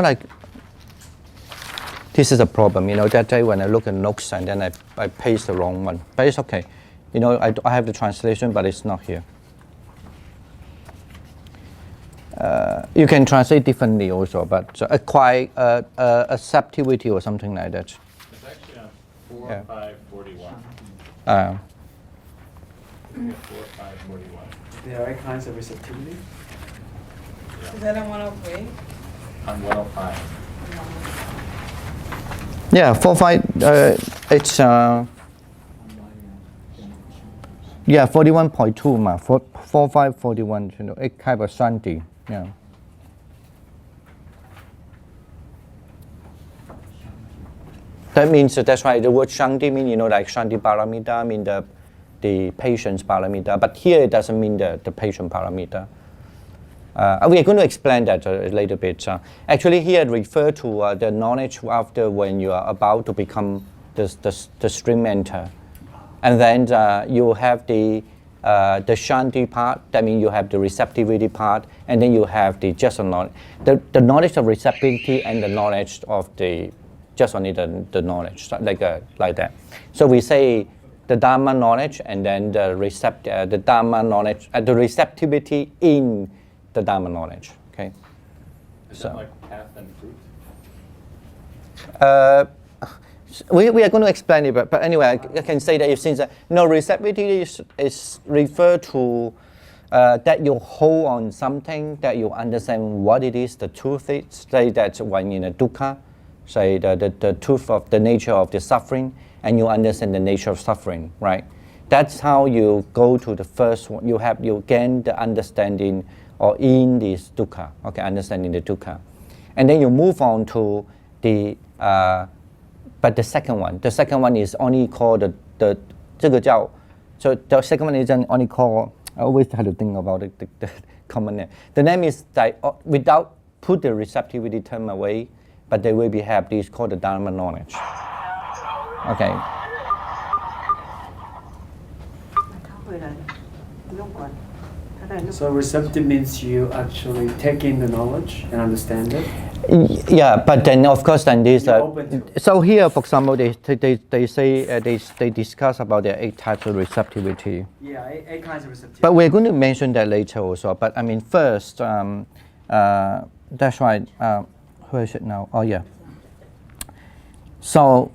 like this is a problem, that day when I look at notes and then I paste the wrong one, but it's okay. I have the translation, but it's not here. You can translate differently also, but acquire acceptivity or something like that. It's actually on 4541. 4541. There are kinds of receptivity. Yeah. Is that on 103? On 105. Yeah, it's 41.2 嘛, 4541, it kind of shanti, yeah. That means that's why the word shanti mean like shanti paramita mean the patience paramita, but here it doesn't mean the patient paramita. We are going to explain that a little bit. Actually, here it refers to the knowledge after when you are about to become the stream enter. And then you have the shanti part, that means you have the receptivity part, and then you have the just knowledge. The knowledge of receptivity and the knowledge of the just only the knowledge, like that. So we say the Dharma knowledge and then the Dharma knowledge, the receptivity in the Dharma knowledge. Okay. Is that like path and fruit? We are going to explain it, but anyway, I can say that since receptivity is referred to that you hold on something, that you understand what it is, the truth is. Say that when in a dukkha, say the truth of the nature of the suffering, and you understand the nature of suffering, right? That's how you go to the first one. You gain the understanding or in this dukkha, okay, understanding the dukkha. And then you move on to the, but the second one is only called so the second one is only called, I always have to think about it, the common name. The name is, without put the receptivity term away, but they will have this called the Dharma knowledge. Okay. So receptive means you actually take in the knowledge and understand it. Yeah, but then of course then this. So here, for example, they say they discuss about the 8 types of receptivity. Yeah, 8 kinds of receptivity. But we're going to mention that later also. But I mean, first, that's right. Where is it now? Oh yeah. So.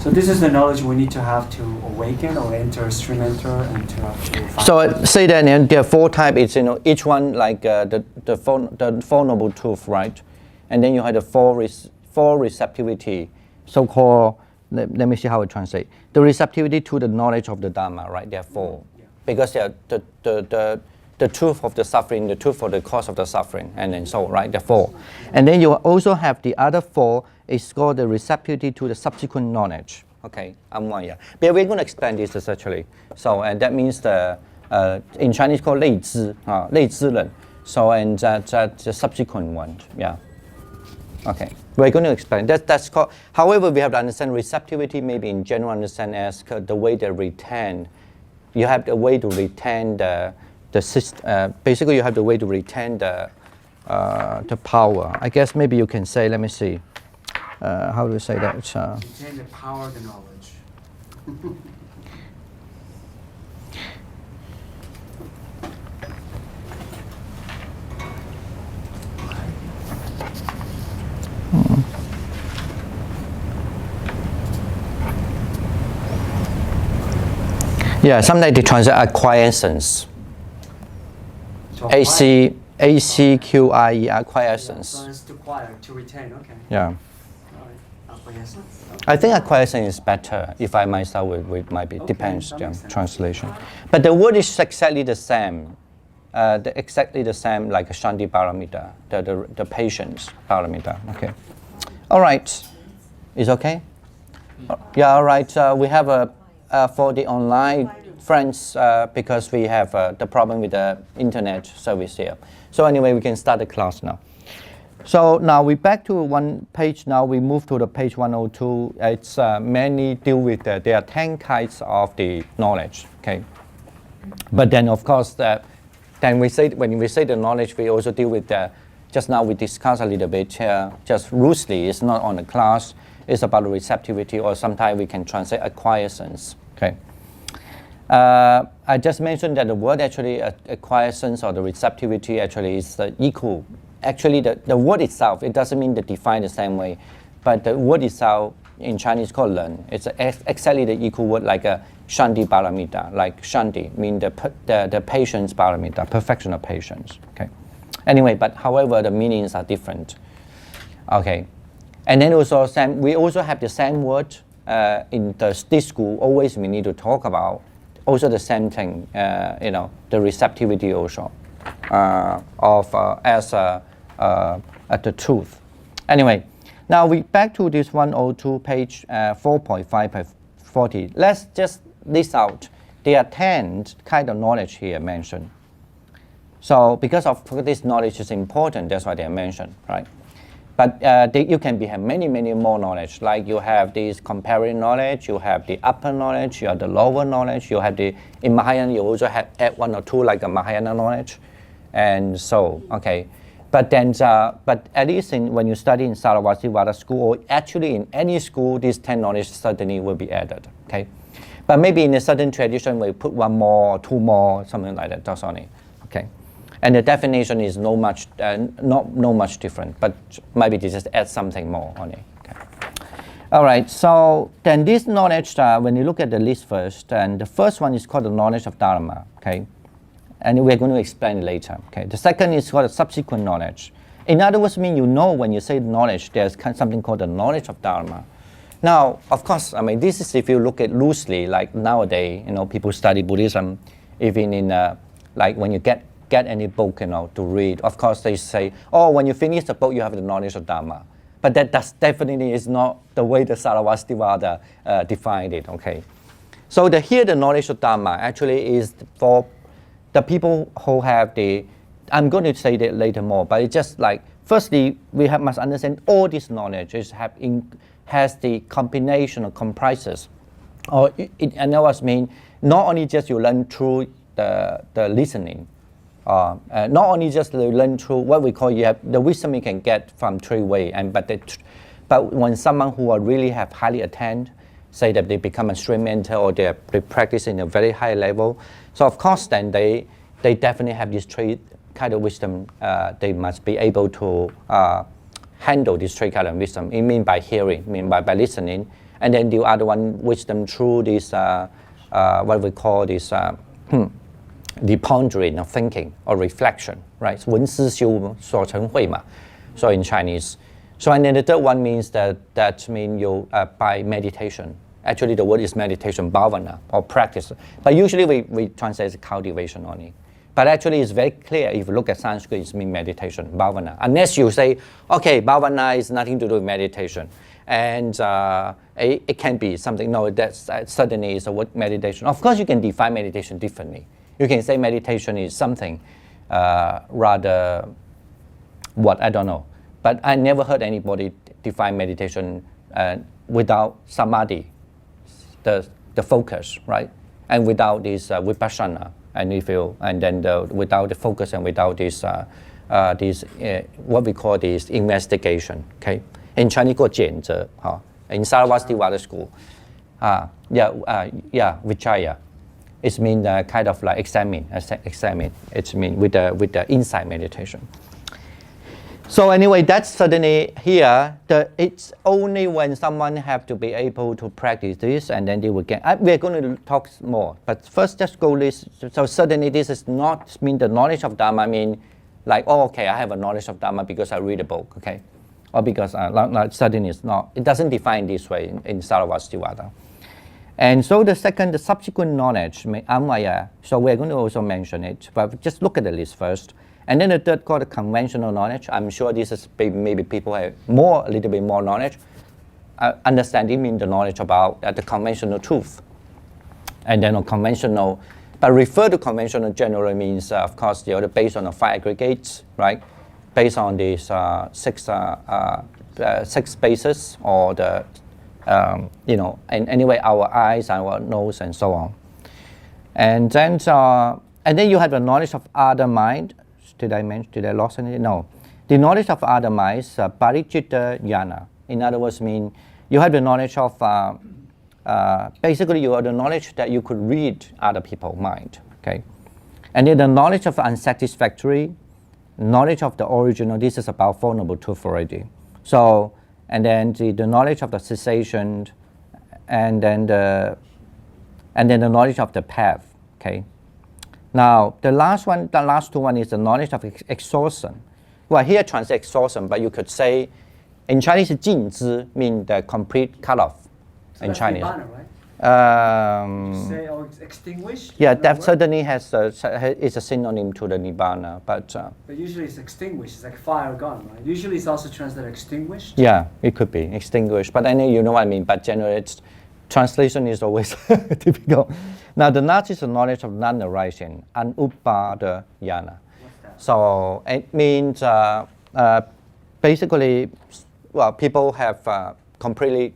So this is the knowledge we need to have to awaken or enter, stream enter, and to have to find. So say that there are 4 types. It's each one like the four noble truth, right? And then you have the four receptivity, so-called. Let me see how I translate. The receptivity to the knowledge of the Dharma, right? There are 4, because they are the truth of the suffering, the truth of the cause of the suffering, and then so, right? The 4. And then you also have the other 4, it's called the receptivity to the subsequent knowledge. Okay, but we're going to explain this actually. So, and that means in Chinese called 类知, 类知人. So, and that's the subsequent one, yeah. Okay, we're going to explain. That's called, however, we have to understand receptivity maybe in general understand as the way they retain. You have the way to retain basically you have the way to retain the power. I guess maybe you can say, let me see, how do you say that? Retain the power of the knowledge. Yeah, sometimes they translate acquiescence. So ACQIE, acquiescence. So it's to acquire, to retain, okay. Yeah. All right. Acquiescence. Okay. I think acquiescence is better. If I might start with might be, Okay, depends, that yeah, makes sense. translation. But the word is exactly the same. Exactly the same like Shanti Paramita, the patience Paramita. Okay. All right. Is okay? Yeah, all right. We have for the online friends, because we have the problem with the internet service here. So anyway, we can start the class now. So now we back to one page. Now we move to the page 102. It's mainly deal with there are 10 kinds of the knowledge. Okay, but then of course then when we say the knowledge, we also deal with just now we discussed a little bit here. Just loosely, it's not on the class. It's about receptivity, or sometimes we can translate acquiescence. Okay. I just mentioned that the word actually acquiescence or the receptivity actually is equal. Actually, the word itself, it doesn't mean to define the same way, but the word itself in Chinese called learn. It's exactly the equal word like a shanti paramita, like shanti mean the patience paramita, perfection of patience. Okay. Anyway, but however, the meanings are different. Okay. And then also, we also have the same word in this school. Always we need to talk about also the same thing. The receptivity also as the truth. Anyway, now we back to this 102 page 4.5 by 40. Let's just list out. There are 10 kind of knowledge here mentioned. So because of this knowledge is important, that's why they are mentioned, right? But you can have many more knowledge. Like you have this comparing knowledge, you have the upper knowledge, you have the lower knowledge, you have in Mahayana you also have add one or two like a Mahayana knowledge, and so okay. But then, but at least when you study in Saraswati school, or actually in any school, these 10 knowledge certainly will be added. Okay, but maybe in a certain tradition we put one more, two more, something like that. That's only okay. And the definition is not much different, but maybe they just add something more on it. Okay. All right, so then this knowledge, when you look at the list first, and the first one is called the knowledge of Dharma, okay? And we're going to explain it later, okay? The second is called the subsequent knowledge. In other words, when you say knowledge, there's something called the knowledge of Dharma. Now, of course, this is if you look at loosely, like nowadays, people study Buddhism, even in, like when you get any book, to read. Of course, they say, oh, when you finish the book, you have the knowledge of Dharma. But that definitely is not the way the Saraswati defined it, okay? So here the knowledge of Dharma actually is for the people who have I'm going to say that later more, but it's just like, firstly, we must understand all this knowledge has the combination of comprises. Or in other words, not only just you learn through the listening, not only just learn through what we call the wisdom you can get from 3 ways, but when someone who really have highly attained, say that they become a stream mentor or they practice in a very high level, so of course then they definitely have these 3 kind of wisdom. They must be able to handle these 3 kind of wisdom. It means by hearing, by listening, and then the other one wisdom through this what we call this. The pondering of thinking or reflection, right? 闻思修所成慧嘛, so in Chinese. So and then the third one means that means you by meditation. Actually, the word is meditation, bhavana, or practice. But usually we translate cultivation only. But actually, it's very clear if you look at Sanskrit, it means meditation, bhavana. Unless you say, okay, bhavana is nothing to do with meditation, and it can be something. No, that's certainly is a word meditation. Of course, you can define meditation differently. You can say meditation is something rather what, I don't know. But I never heard anybody define meditation without samadhi, the focus, right? And without this vipassana, and then without the focus and without this what we call this investigation, okay? In Chinese called 检则, in Saraswati school, vichaya. It means kind of like examine. It means with the insight meditation. So anyway, that's certainly here. It's only when someone have to be able to practice this, and then they will get. We're going to talk more, but first just go this. So certainly this is not mean the knowledge of Dharma. Like, oh, okay, I have a knowledge of Dharma because I read a book, okay, or because certainly it's not. It doesn't define this way in Saraswati. And so the subsequent knowledge, amaya, so we're going to also mention it, but just look at the list first. And then the third called the conventional knowledge. I'm sure this is maybe people have a little bit more knowledge. Understanding means the knowledge about the conventional truth. And then conventional, but refer to conventional generally means, of course, based on the 5 aggregates, right? based on these six bases, or the and anyway our eyes, our nose, and so on. And then you have the knowledge of other mind. Did I lost anything? No. The knowledge of other minds, paricita jnana. In other words, mean you have the knowledge of basically you have the knowledge that you could read other people's mind. Okay. And then the knowledge of unsatisfactory, knowledge of the original. This is about Four Noble Truths already. So, and then the knowledge of the cessation, and then the knowledge of the path. Okay. Now the last two one is the knowledge of exhaustion. Well, here translate exhaustion, but you could say in Chinese 尽知 mean the complete cut off. So in that's Chinese. Nibbana, right? Say, oh, it's extinguished? Yeah, Is that word? certainly is a synonym to the Nibbana, but But usually it's extinguished. It's like fire gone, right? Usually it's also translated extinguished. yeah, it could be extinguished. But anyway, you know what I mean. But generally, translation is always difficult. Now, the last is the knowledge of non-arising, anupada jnana. What's that? So it means basically, well, people have completely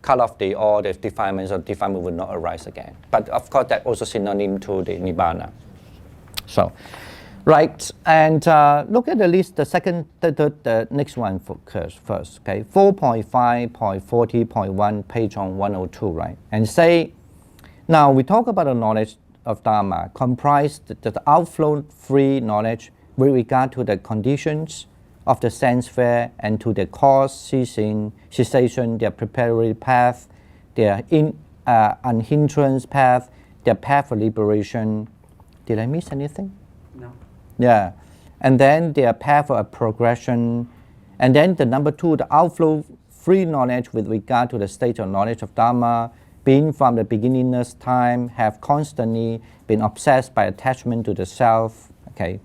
cut off all the defilements, or defilement will not arise again. But of course, that also synonym to the Nibbana. So, right, and look at the list. The next one first. Okay, 4.5.40.1, page on 102, right? And say, now we talk about the knowledge of Dharma, comprised the outflow-free knowledge with regard to the conditions of the sense sphere and to the cause, cessation, their preparatory path, their unhindrance path, their path of liberation. Did I miss anything? No. Yeah. And then their path of progression. And then the number two, the outflow-free knowledge with regard to the state of knowledge of Dharma, being from the beginningless time, have constantly been obsessed by attachment to the self, okay,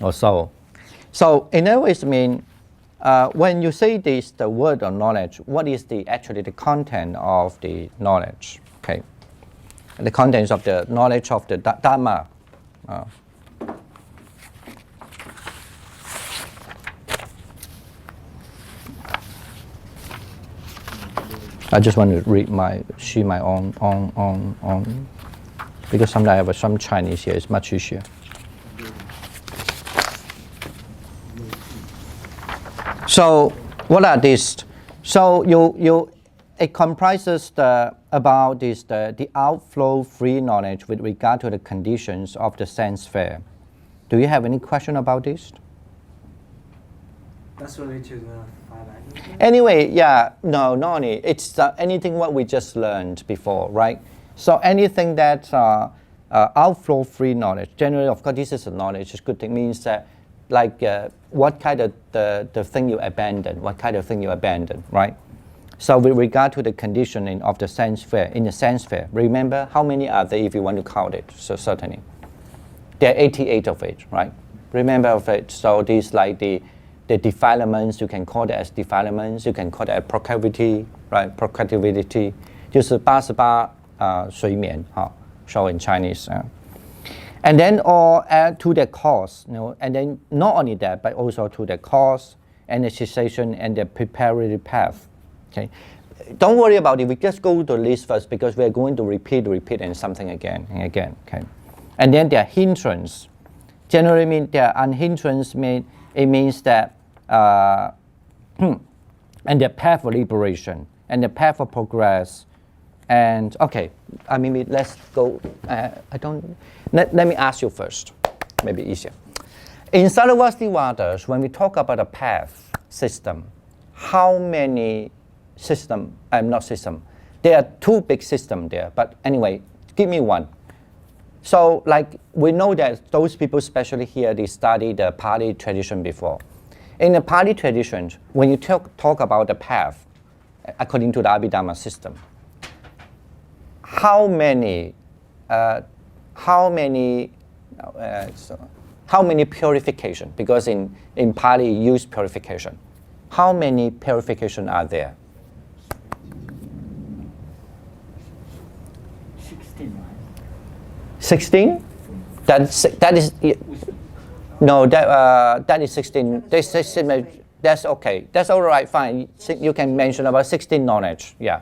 or so. So in other words, I mean, when you say this, the word of knowledge, what is actually the content of the knowledge? Okay, the contents of the knowledge of the Dharma. I just want to read my own because sometimes I have some Chinese here. It's much easier. So what are these? So it comprises the outflow-free knowledge with regard to the conditions of the sense sphere. Do you have any question about this? That's related to the five languages? Anyway, yeah, no, Noni, it's anything what we just learned before, right? So anything that outflow-free knowledge, generally, of course, this is a knowledge, it's good thing, means that like what kind of the thing you abandon, right? So with regard to the conditioning of the sense sphere, in the sense sphere, remember how many are there if you want to count it? So certainly, there are 88 of it, right? Remember of it. So these like the defilements, you can call it as defilements, you can call it as proclivity, right? Proclivity, 就是88水面, show in Chinese. And then or add to the cause, and then not only that, but also to the cause and the cessation and the preparatory path. Okay, don't worry about it. We just go to the list first because we are going to repeat and something again and again. Okay, and then their hindrance. Generally, mean their unhindrance means that and their path of liberation and the path of progress. And okay, I mean, let's go. Let me ask you first, maybe easier. In Saraswati waters, when we talk about a path system, how many there are two big systems there, but anyway, give me one. So like we know that those people, especially here, they study the Pali tradition before. In the Pali tradition, when you talk about the path, according to the Abhidharma system, how many purification? Because in Pali you use purification. How many purification are there? 16, right? 16? That is No, that is 16. That's okay. That's all right. Fine. You can mention about 16 knowledge. Yeah.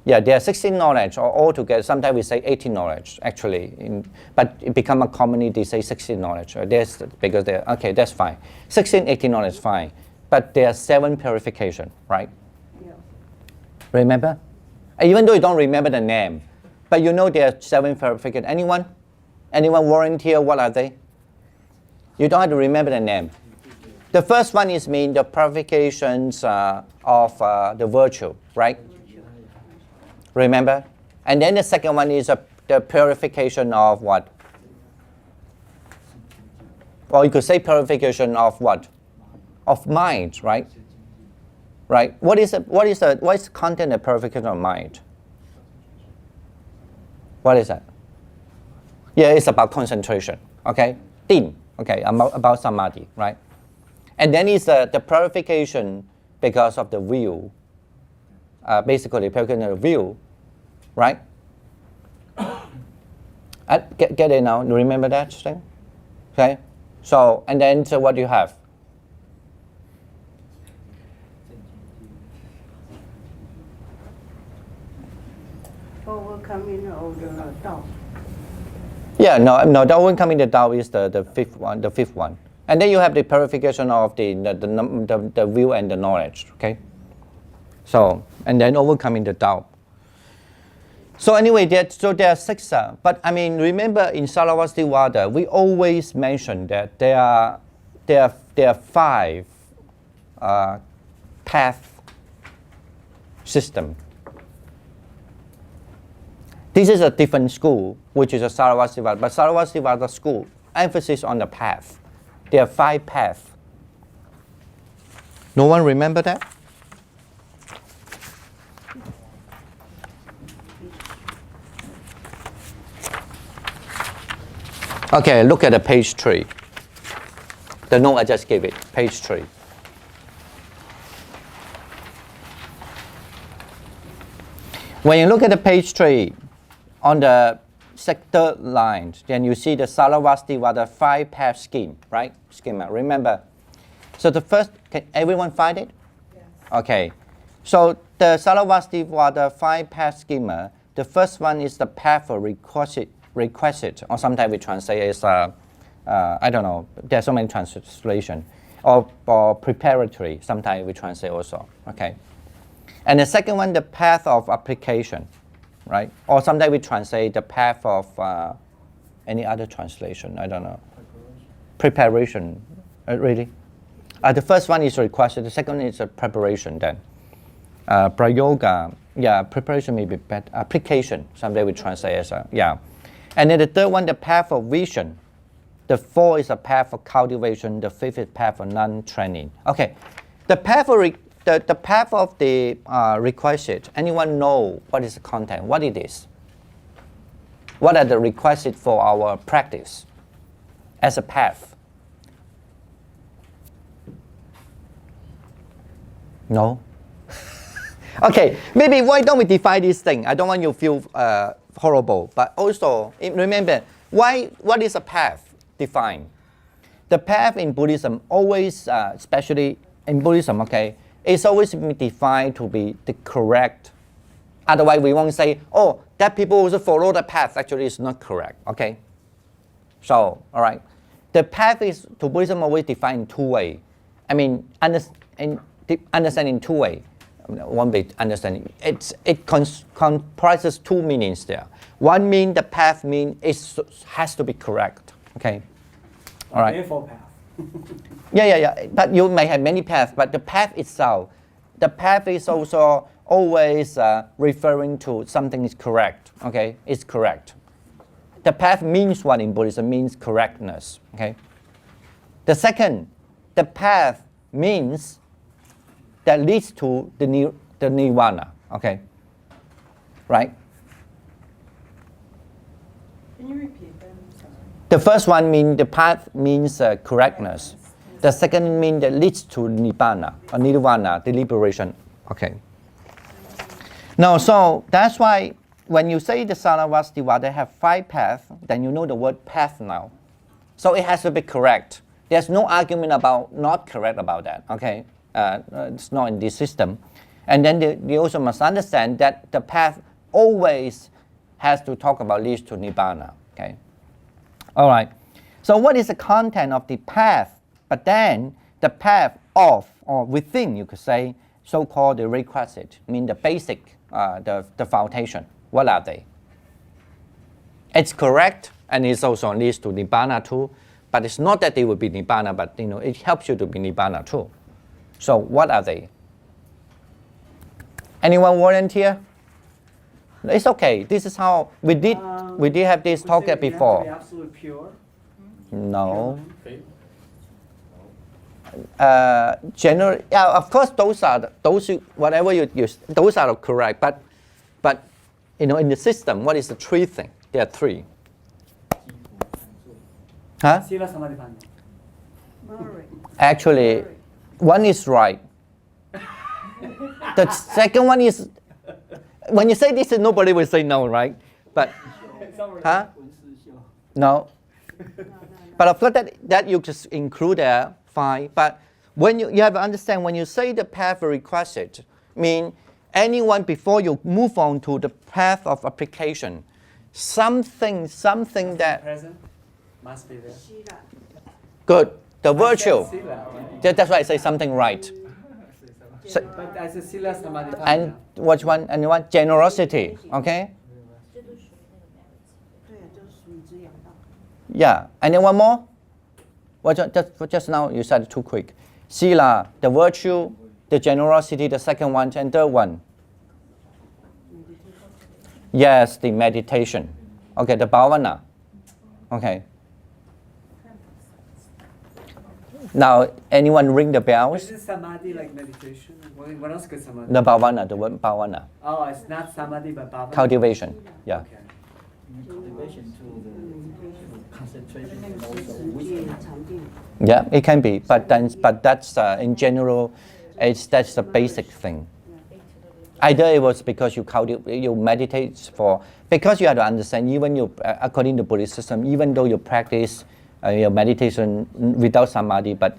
Yeah, there are 16 knowledge or altogether. Sometimes we say 18 knowledge actually, but it become a commonly they say 16 knowledge. Because they're okay. That's fine. 16, 18 knowledge fine, but there are 7 purification, right? Yeah. Remember, even though you don't remember the name, but you know there are 7 purification. Anyone volunteer? What are they? You don't have to remember the name. The first one is mean the purifications of the virtue, right? Remember? And then the second one is the purification of what? Or you could say purification of what? Of mind, right? Right. What is the content of purification of mind? What is that? Yeah, it's about concentration. Okay, Tin. Okay, about samadhi, right? And then is the purification because of the will. Basically, purification of the will, right? Get it now. You remember that thing? Okay. So and then what do you have? Overcoming all the doubt. Yeah, no, the overcoming the doubt is the fifth one. And then you have the purification of the will and the knowledge, okay? So, and then overcoming the doubt. So anyway, there are 6, but I mean, remember in Sarasvati we always mention that there are 5 path system. This is a different school, which is a Sarasvati, but Sarasvati school emphasis on the path. There are 5 paths. No one remember that? Okay, look at the page 3. The note I just gave it, page 3. When you look at the page 3, on the sector line, then you see the Sarasvati 5 path scheme, right? Schema, remember. So the first, can everyone find it? Yes. Okay. So the Sarasvati 5 path schema, the first one is the path for requisite, or sometimes we translate as, I don't know, there's so many translations, or preparatory, sometimes we translate also, okay? And the second one, the path of application, right? Or sometimes we translate the path of any other translation, I don't know. Preparation, really? The first one is requested, the second is a preparation then. Prayoga, yeah, preparation may be better. Application, someday we translate as a, yeah. And then the third one, the path of vision. The 4th is a path for cultivation, the 5th is path for non-training. Okay, the path for the path of the requisite, anyone know what is the content? What it is? What are the requisites for our practice as a path? No? Okay, maybe why don't we define this thing? I don't want you to feel horrible, but also remember, what is a path defined? The path in Buddhism always, especially in Buddhism, okay, it's always been defined to be the correct. Otherwise, we won't say, oh, that people also follow the path. Actually, it's not correct, okay? So, all right. The path is, to Buddhism, always defined in 2 ways. I mean, understand in 2 ways. One way understanding. It comprises 2 meanings there. One mean the path mean it has to be correct, okay? All right. Therefore path. Yeah. But you may have many paths, but the path itself, the path is also always referring to something is correct. Okay, it's correct. The path means what in Buddhism? Means correctness. Okay. The second, the path means that leads to the nirvana. Okay. Right. Can you repeat that? I'm sorry. The first one means the path means correctness. The second means that leads to nibbana or nirvana, the liberation. Okay. Now, so that's why when you say the Sarasvati, they have 5 paths, then you know the word path now. So it has to be correct. There's no argument about not correct about that, okay? It's not in this system. And then they also must understand that the path always has to talk about leads to Nibbana, okay? All right, so what is the content of the path? But then the path of, or within, you could say, so-called the requisite, I mean the basic, the foundation. What are they? It's correct, and it also leads to Nibbana too, but it's not that they will be Nibbana, but it helps you to be Nibbana too. So what are they? Anyone volunteer? It's okay. This is how we did have this talk We have to before. be absolutely pure. No. Faith? General, yeah, of course, those are whatever you use. Those are correct, but in the system, what is the three thing? There are three. Huh? Sila Samadhi Panna. Moderate. Actually, one is right. The second one is, when you say this, nobody will say no, right? But, huh? No. But of course, that you just include there, fine. But when you have to understand, when you say the path requisite, mean anyone before you move on to the path of application, something that, Present must be there. Sila. good, the virtue. Sila. That's why I say something right. So, But as a Sila Samadhi Panna. and which one? And one generosity. Okay. 对啊，就是属于滋养道。 Yeah. And then one more. What just now you said too quick. Sila, the virtue, the generosity, the second one, and third one. Yes, the meditation. Okay, the bhavana. Okay. Now, anyone ring the bells? Is Samadhi like meditation? What else could Samadhi? The bhavana, the word bhavana. Oh, it's not Samadhi but Bhavana. Cultivation. Yeah. Okay. Cultivation to the concentration 那 and 个 also 是持戒 wisdom. 禅定。 Yeah, it can be, but that's in general, that's the basic thing. Either it was because you meditate because you have to understand, even according to Buddhist system, even though you practice your meditation without samadhi, but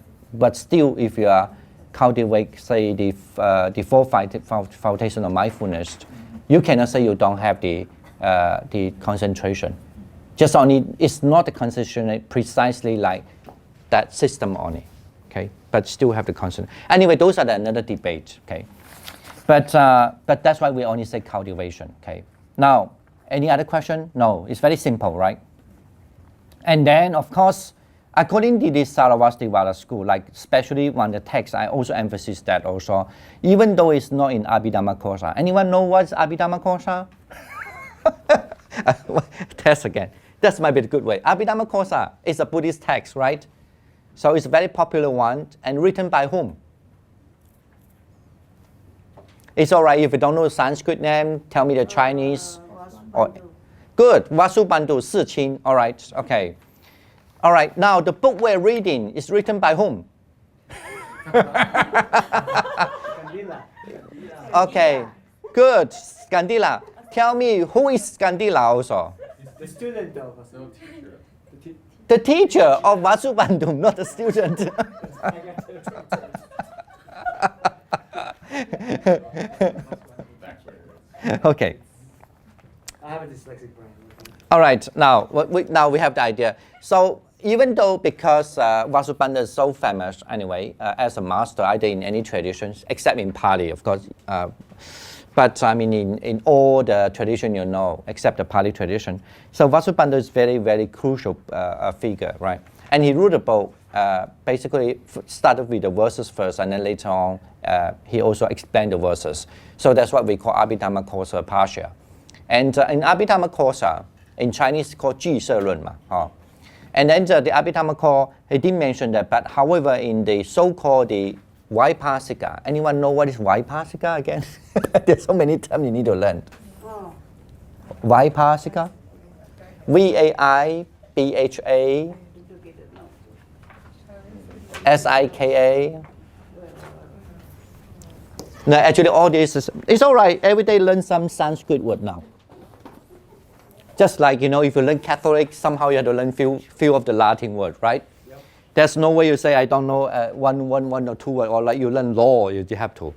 still, if you are cultivate, say the four foundation of mindfulness, you cannot say you don't have the concentration. Just only it's not the concentration precisely like that system only, okay? But still have the concentration. Anyway, those are another debate, okay? But that's why we only say cultivation, okay? Now, any other question? No, it's very simple, right? And then, of course, according to this Sarasvati school, like especially on the text, I also emphasize that also, even though it's not in Abhidharmavatara. Anyone know what's Abhidharmavatara? Test again. That might be a good way. Abhidharmavatara is a Buddhist text, right? So it's a very popular one, and written by whom? It's all right if you don't know the Sanskrit name, tell me the Chinese. Or, good, Vasubandhu Siqing, all right, okay. All right, now the book we're reading is written by whom? Kandila. Okay, good, Skandila. Tell me, who is Skandila also? The student though. No teacher. The teacher of Vasubandhu, not the student. Okay. I have a dyslexic brain. All right, now we have the idea. So even though because Vasubandhu is so famous anyway as a master, either in any traditions, except in Pali, of course, but I mean in all the tradition you know, except the Pali tradition. So Vasubandhu is very, very crucial figure, right? And he wrote a book, basically started with the verses first, and then later on he also explained the verses. So that's what we call Abhidharmakosa Pasha. And in Abhidharmakosa, in Chinese called Ji Se Lun Ma. And then the Abhidharmakosa, he didn't mention that, but however in the so-called the Vaipasika, anyone know what is Vaipasika again? There's so many terms you need to learn. Oh, Vaipasika? V-A-I-B-H-A S-I-K-A. No, actually all this is, it's all right. Every day learn some Sanskrit word now. Just like, you know, if you learn Catholic, somehow you have to learn few of the Latin word, right? Yep. There's no way you say, I don't know one or two word, or like you learn law, you have to.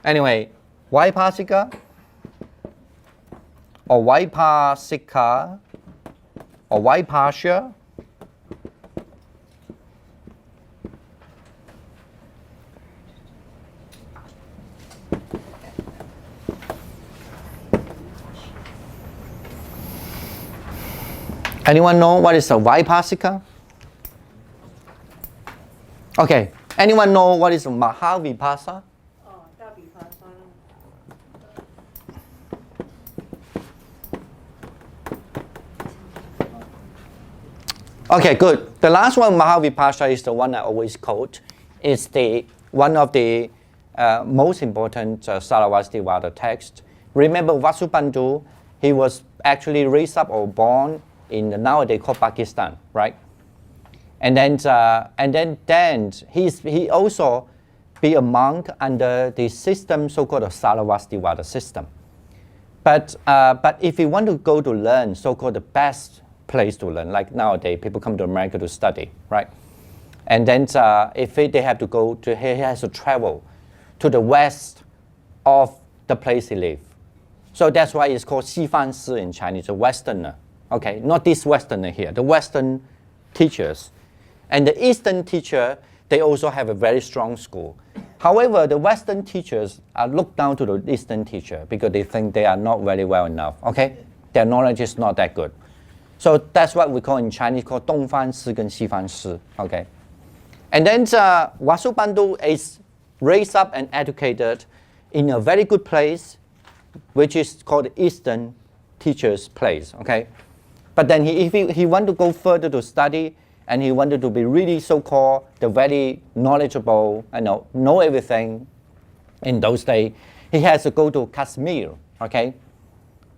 Anyway, Vaipasika, or Vaipasika, or Vaipasya. Anyone know what is a Vaipasika? Okay. Anyone know what is Mahavipasa? 哦，大比爬山。 Okay, good. The last one, Mahavipasa, is the one I always quote. It's one of the most important Sarasvati texts. Remember Vasubandhu, he was actually raised up or born in the nowadays called Pakistan, right? And then he also be a monk under the system so-called Sarasvati system. But if you want to go to learn, so-called the best place to learn, like nowadays people come to America to study, right? And then if they have to go to, he has to travel to the west of the place he lives. So that's why it's called 西方师 in Chinese, a Westerner. Okay, not this Westerner here, the Western teachers. And the Eastern teacher, they also have a very strong school. However, the Western teachers are looked down to the Eastern teacher because they think they are not very well enough, okay? Their knowledge is not that good. So that's what we call in Chinese called 东方师 跟西方师, okay? And then Vasubandhu is raised up and educated in a very good place, which is called the Eastern teacher's place, okay? But then if he wanted to go further to study, and he wanted to be really so-called the very knowledgeable, know everything in those days, he has to go to Kashmir, okay?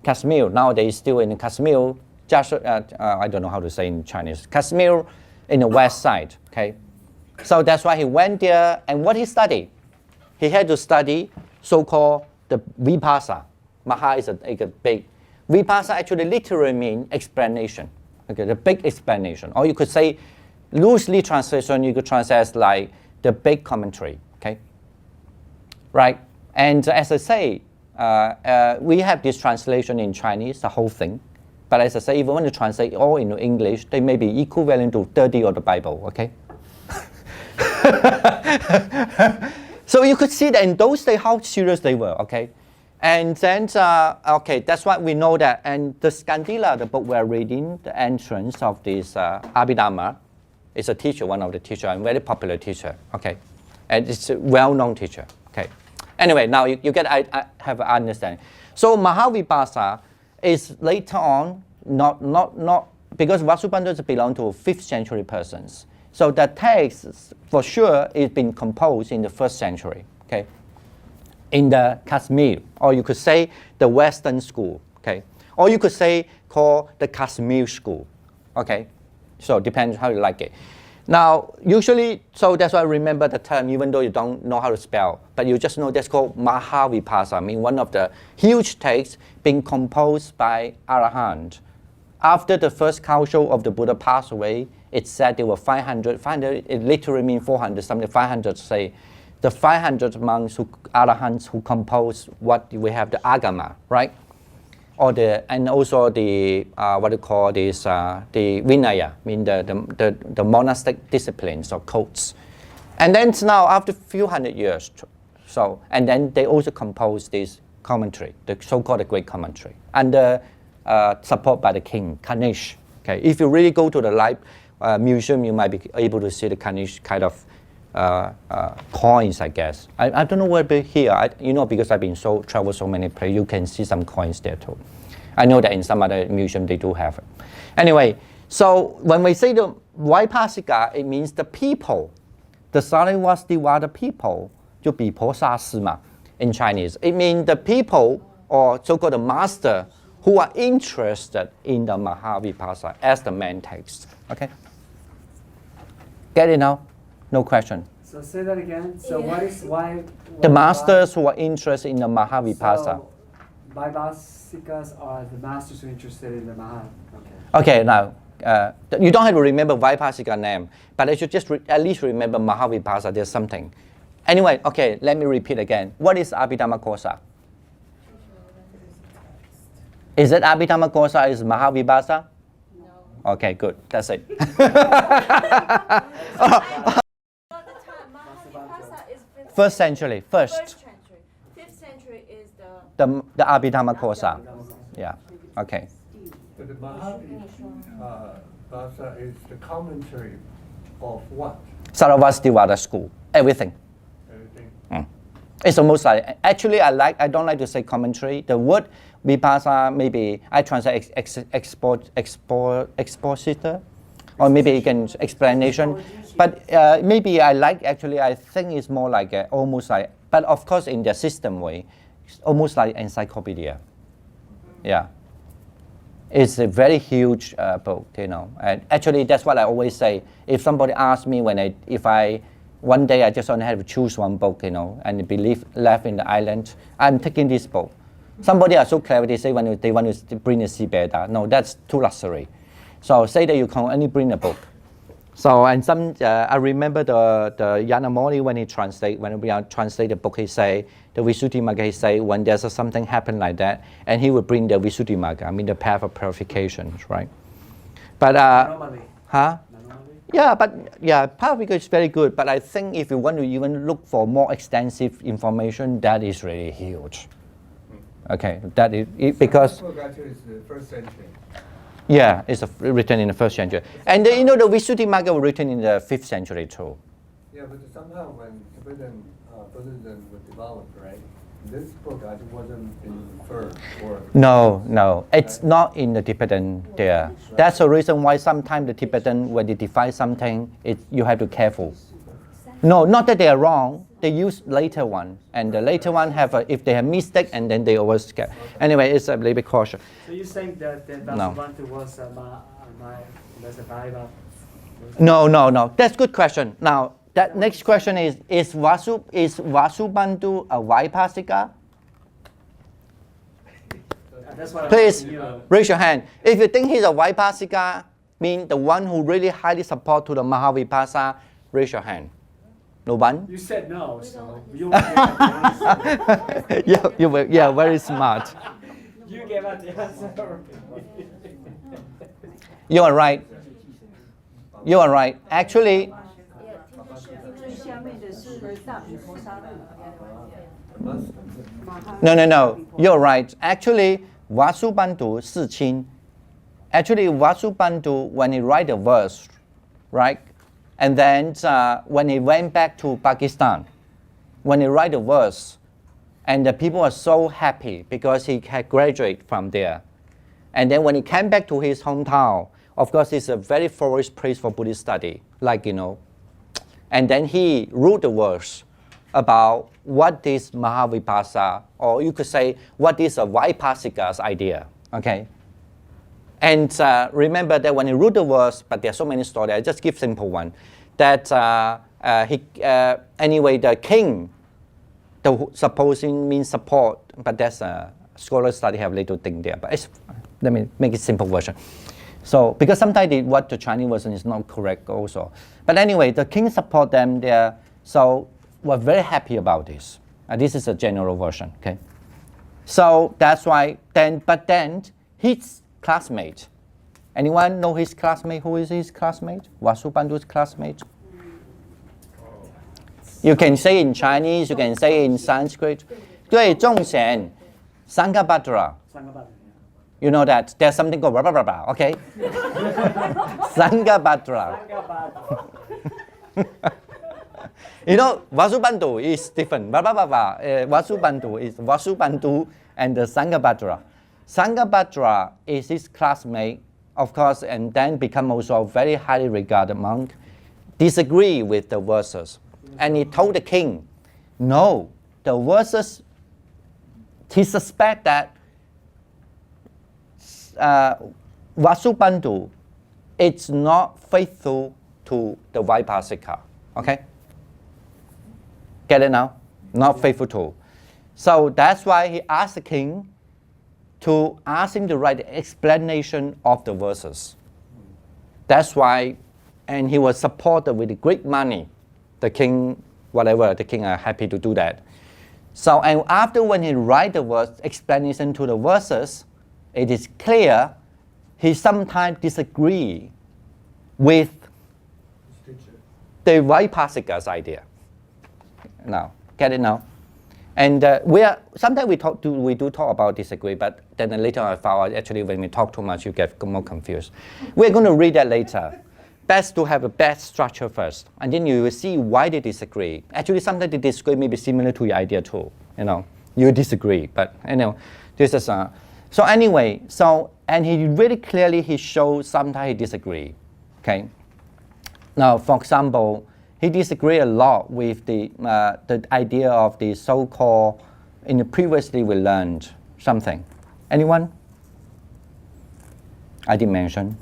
Kashmir, nowadays still in Kashmir, just, I don't know how to say in Chinese, Kashmir in the west side, okay? So that's why he went there, and what he studied? He had to study so-called the Vipassana. Maha is a big. Vipassana actually literally means explanation. Okay, the big explanation. Or you could say, loosely translation, you could translate like the big commentary, okay? Right? And as I say, we have this translation in Chinese, the whole thing. But as I say, if you want to translate all into English, they may be equivalent to 30 of the Bible, okay? So you could see that in those days how serious they were, okay? And then, okay, that's why we know that. And the Skandila, the book we're reading, the entrance of this Abhidharma, is a teacher, one of the teachers, a very popular teacher, okay? And it's a well-known teacher, okay? Anyway, now you get, I have an understanding. So Mahavipasa is later on, not because Vasubandhu belong to 5th century persons. So the text, for sure, is been composed in the 1st century, okay? In the Kashmir, or you could say the Western school, okay? Or you could say call the Kashmir school, okay? So depends how you like it. Now, usually, so that's why I remember the term, even though you don't know how to spell, but you just know that's called Mahavipasa, I mean one of the huge texts being composed by Arahant. After the first council of the Buddha passed away, it said there were 500, it literally means 400, something 500 say, the 500 monks, arahants who composed what we have, the agama, right? And also the, what you call this, the vinaya, I mean the monastic disciplines or codes. And then now, after a few hundred years, so, and then they also composed this commentary, the so-called Great Commentary, under support by the king, Ganesh. Okay, if you really go to the museum, you might be able to see the Ganesh kind of coins, I guess. I don't know where they're here. Because I've been traveled so many places, you can see some coins there too. I know that in some other museum they do have it. Anyway, so when we say the Vaipasika, it means the people, the Sarasvati people, 就比婆萨师嘛 in Chinese. It means the people or so-called the master who are interested in the Mahavipasa as the main text. Okay? Get it now? No question. So say that again. So what is why? The masters who are interested in the Mahavipasa. So Vaibhasikas are the masters who are interested in the Maha. Okay. Okay, now, you don't have to remember Vaibhasika name, but I should just at least remember Mahavibhasa, there's something. Anyway, okay, let me repeat again. What is Abhidharmakosa? Is it Abhidharmakosa is Mahavibhasa? No. Okay, good, that's it. All the time, Mahavibhasa is First century, First first. century. 5th century is the The Abhidharmakosa. Yeah, okay. But the Mahavibhasa is the commentary of what? Sarvastivada school, everything. Everything. It's almost like, actually I don't like to say commentary. The word Vipassana, maybe I translate expositor, or maybe you can explanation. But maybe I think it's more like almost like, but of course in the system way, it's almost like encyclopedia. Yeah. It's a very huge book, you know. And actually, that's what I always say. If somebody asks me if one day I just only have to choose one book, you know, and be left in the island, I'm taking this book. Somebody are so clever, they say when they want to bring a sea bear. No, that's too luxury. So say that you can only bring a book. So and I remember the Yanamori when we translate the book, he say the Visuddhimagga. He say when there's something happen like that, and he would bring the Visuddhimagga. I mean the path of purification, right? But Normally. huh? Yeah, but path is very good. But I think if you want to even look for more extensive information, that is really huge. Okay, that is because. This book actually is the first century. Yeah, it's written in the 1st century. And you know the Visuddhimagga was written in the 5th century too. Yeah, but somehow when Tibetan Buddhism was developed, right? This book actually wasn't inferred or. No, it's not in the Tibetan there. That's the reason why sometimes the Tibetan, when they define something, you have to be careful. No, not that they are wrong. They use later one, and the later one if they have mistake, and then they always get. Anyway, it's a little bit cautious. So you think that Vasubantu was a Vaibhasika? No. That's a good question. Now, that next question is Vasubandhu a Vaibhasika? That's what I'm Please asking you. raise your hand. If you think he's a Vaibhasika, mean the one who really highly support to the Mahavibhasa, raise your hand. No one? You said no, so you gave us the answer. You were very smart. You gave us the answer. You are right. You are right. Actually, 下面的是大毗婆沙路。 no. You're right. Actually, Vasubandhu Sichin. Actually, Vasubandhu, when he write a verse, right? And then when he went back to Pakistan, when he write a verse, and the people are so happy because he had graduated from there. And then when he came back to his hometown, of course, it's a very flourishing place for Buddhist study, like, you know. And then he wrote a verse about what is Mahavibhasa, or you could say, what is a Vaibhasika's idea, okay? And remember that when he wrote the verse, but there are so many stories, I just give simple one, that anyway, the king, supposing means support, but that's a scholar study have little thing there, but let me make it simple version. So, because sometimes what the Chinese version is not correct also. But anyway, the king support them there, so we're very happy about this. This is a general version, okay? So that's why, but then his classmate, anyone know his classmate? Who is his classmate? Vasubandhu's classmate? You can say in Chinese, you can say in Sanskrit. 对，仲显, Sanghabhadra. You know that there's something called blah, blah, blah, blah, okay? Sanghabhadra. You know, Vasubandhu is different. Blah, blah, blah, blah. Vasubandhu is Vasubandhu and the Sanghabhadra. Sanghabhadra is his classmate, of course, and then become also a very highly regarded monk, disagree with the verses. And he told the king, no, the verses, he suspect that Vasubandhu is not faithful to the Vaibhasika. Okay? Get it now? Not faithful to. So that's why he asked the king, to ask him to write the explanation of the verses. That's why, and he was supported with great money. The king, whatever, the king are happy to do that. So, and after when he write the verse, explanation to the verses, it is clear he sometimes disagree with the Vaipasika's idea. Now, get it now? And sometimes we do talk about disagree, but then later I found out actually when we talk too much, you get more confused. We're going to read that later. Best to have a best structure first, and then you will see why they disagree. Actually, sometimes they disagree may be similar to your idea too. You disagree, but this is so anyway. So and he really clearly he shows sometimes he disagree. Okay. Now, for example, he disagreed a lot with the idea of the so-called, in the previously we learned something. Anyone? I didn't mention.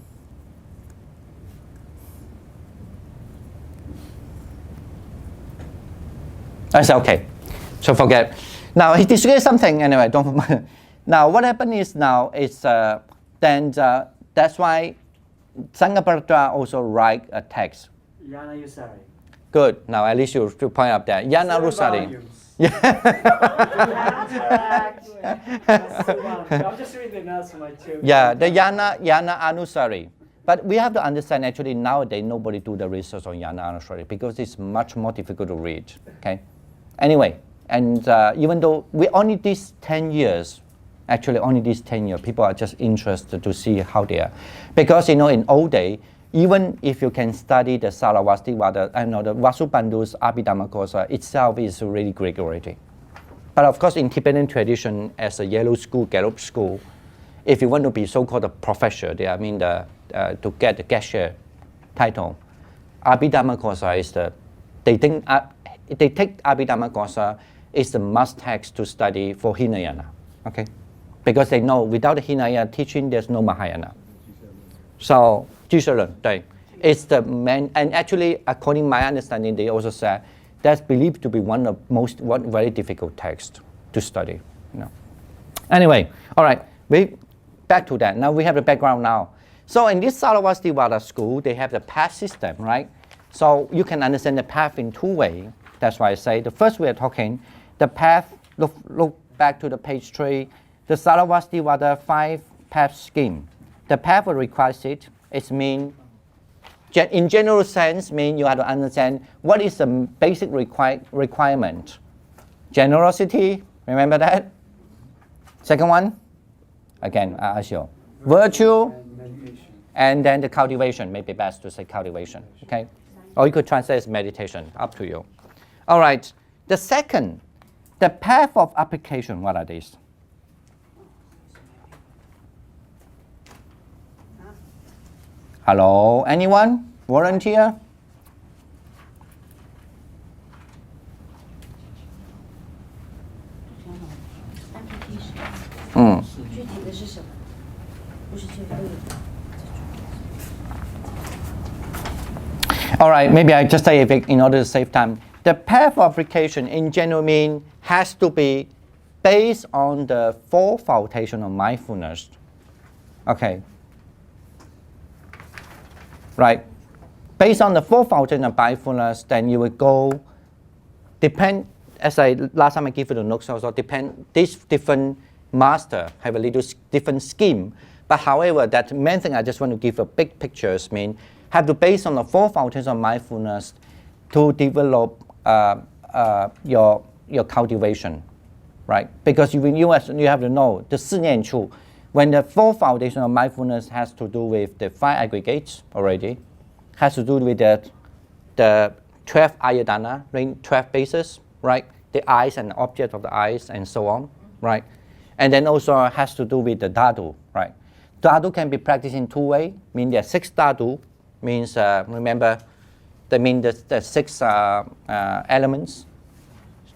I said, okay, so forget. Now, he disagreed something anyway, don't. Now, what happened is now, is then that's why Sanghabhadra also write a text. Yana Yusari. Good. Now at least you point up that Yana Rusari. I'm just reading the notes for my children. Yeah, the Yana Anusari. But we have to understand actually nowadays nobody do the research on Yana Anusari because it's much more difficult to read. Okay. Anyway, and even though we only these 10 years, actually only these 10 years, people are just interested to see how they are, because in old day. Even if you can study the Sarasvativada, the Vasubandhu's Abhidharmavatara itself is really great already. But of course, in Tibetan tradition, as a yellow school, Gallop school, if you want to be so-called a professor, to get the cashier title, Abhidharmavatara is they take Abhidharmavatara is the must text to study for Hinayana, okay? Because they know without the Hinayana teaching, there's no Mahayana. So, it's the main, and actually, according to my understanding, they also said that's believed to be one very difficult text to study. Anyway, all right, back to that. Now we have the background now. So in this Sarasvativada school, they have the path system, right? So you can understand the path in two ways. That's why I say the first we are talking, the path. Look back to the page 3. The Sarasvativada 5 path scheme. The path will require it. It means, in general sense, mean you have to understand what is the basic requirement. Generosity, remember that? Second one, again, I ask you. Virtue, and then the cultivation. Maybe best to say cultivation, okay? Or you could translate as meditation, up to you. All right, the second, the path of application, what are these? Hello, anyone? Volunteer? All right, maybe I just say it in order to save time. The path of application in general mean has to be based on the 4 foundations of mindfulness. Okay. Right. Based on the 4 foundations of mindfulness, then you will go, depend, as I last time I give you the notes also, these different master have a little different scheme. But however, that main thing I just want to give a big pictures mean have to base on the 4 foundations of mindfulness to develop your cultivation, right? Because you have to know the 4念处. When the 4 foundation of mindfulness has to do with the 5 aggregates already, has to do with the 12 ayatana, 12 bases, right? The eyes and the object of the eyes and so on, right? And then also has to do with the dhatu, right? Dhatu can be practiced in 2 ways. Mean there are 6 dhatu, means remember, they mean the 6 elements.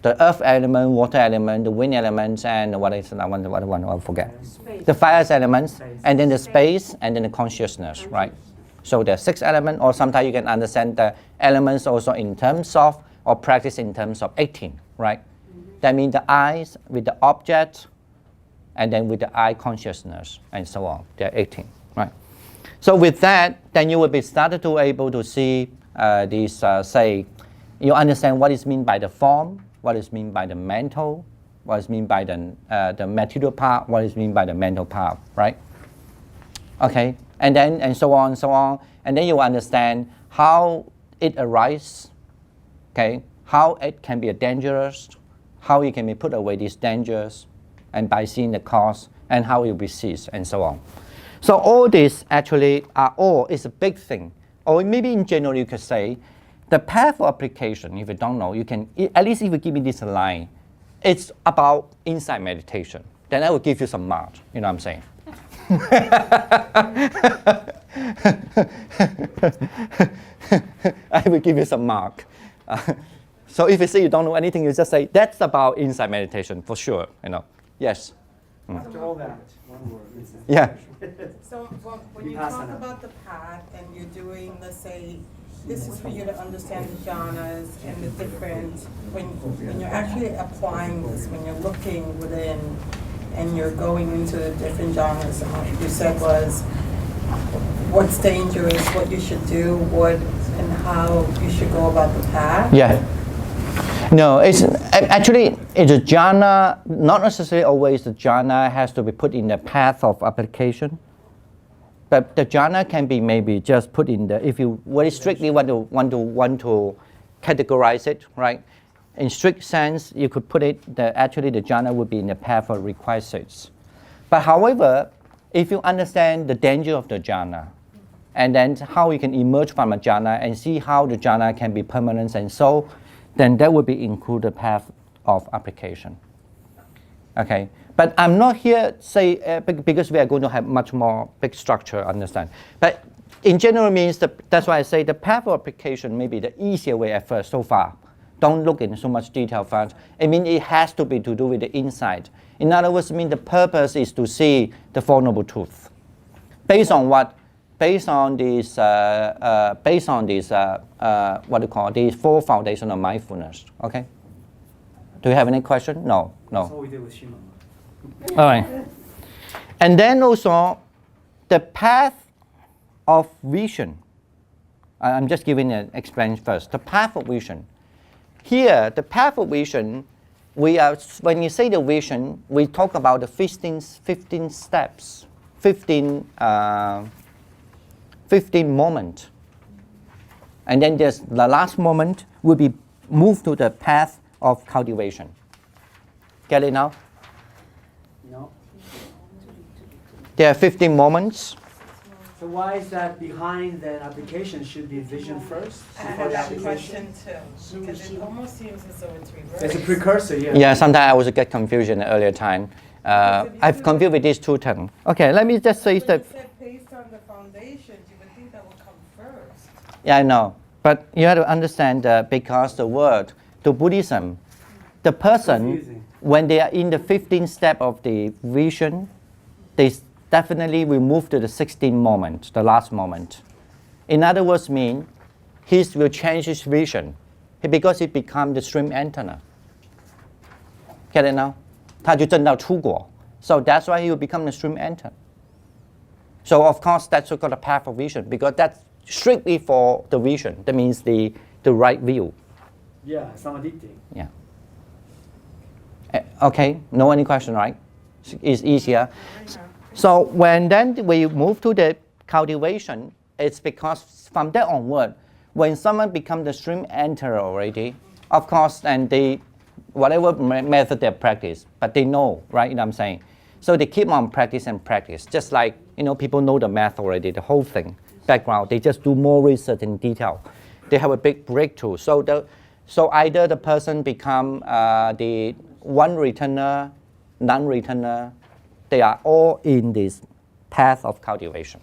The earth element, water element, the wind element, and what is that one? I forget. Space. The fire elements, and then the space, and then the consciousness, right? So there are 6 elements, or sometimes you can understand the elements also in terms of, or practice in terms of 18, right? That means the eyes with the object, and then with the eye consciousness and so on. They're 18, right? So with that, then you will be started to able to see these, say, you understand what is meant by the form, what is meant by the mental, what is meant by the material part, what is meant by the mental part, right? Okay, and then and so on, and then you understand how it arises, okay, how it can be dangerous, how it can be put away these dangers, and by seeing the cause, and how it will be ceased, and so on. So all this actually is a big thing, or maybe in general you could say, the path of application. If you don't know, you can at least if you give me this line, it's about insight meditation. Then I will give you some mark. You know what I'm saying? I will give you some mark. So if you say you don't know anything, you just say that's about insight meditation for sure. You know. Yes. After all that, one word. Yeah. So when you Vipassana. talk about the path and you're doing, let's say, this is for you to understand the jhanas and the different, when you're actually applying this, when you're looking within and you're going into the different jhanas, and what you said was what's dangerous, what you should do, what and how you should go about the path. Yeah. No, it's actually it's a jhana. Not necessarily always the jhana has to be put in the path of application, but the jhana can be maybe just put in the. If you very strictly want to categorize it, right? In strict sense, you could put it. Actually, the jhana would be in the path of requisites. But however, if you understand the danger of the jhana, and then how you can emerge from a jhana and see how the jhana can be permanent and so. Then that would be include the path of application. Okay, but I'm not here say because we are going to have much more big structure. Understand? But in general means that's why I say the path of application may be the easier way at first so far. Don't look in so much detail first. I mean it has to be to do with the insight. In other words, I mean the purpose is to see the Four Noble Truths. Based on what? Based on these, what do you call these four foundations of mindfulness. Okay. Do you have any question? No. That's what we did with Shima. All right. And then also, the path of vision. I'm just giving an explanation first. The path of vision. Here, the path of vision. When you say the vision, we talk about the 15 steps, 15 moment. And then there's the last moment will be moved to the path of cultivation. Get it now? No. to There are 15 moments. So why is that behind the application should be vision first I before had the that application? question too, because it almost seems as though it's reversed. It's a precursor, yeah. Yeah, sometimes I was get confused in the earlier time. I've confused with these two terms. Okay, let me just say When that. you said based on the foundations, you would think that would come first. Yeah, I know. But you have to understand that because the word, to Buddhism, the person, Confusing. when they are in the 15th step of the vision, they definitely will move to the 16th moment, the last moment. In other words, mean he will change his vision because he become the stream antenna. Get it now? 他就证到出国. So that's why he will become the stream antenna. So of course that's called a path of vision because that's strictly for the vision. That means the right view. Yeah, samadhi. Yeah. Okay, no any question, right? It's easier. So when then we move to the cultivation, it's because from that onward, when someone becomes the stream enter already, of course, and they, whatever method they practice, but they know, right? You know what I'm saying? So they keep on practice and practice, just like, people know the math already, the whole thing, background. They just do more research in detail. They have a big breakthrough. So either the person become the one returner, non-returner, they are all in this path of cultivation.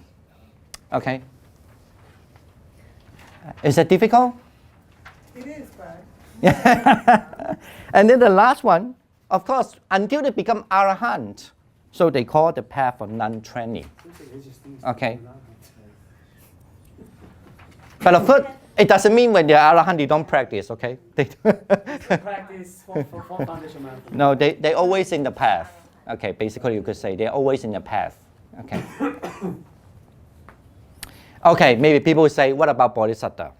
Okay? Is that difficult? It is, but And then the last one, of course, until they become arahant, so they call the path of non-training. Okay. But of course, it doesn't mean when they're arahant they don't practice. Okay? Practice for foundation mindfulness. No, they always in the path. Okay, basically you could say they're always in the path. Okay. Okay, maybe people will say, what about Bodhisattva?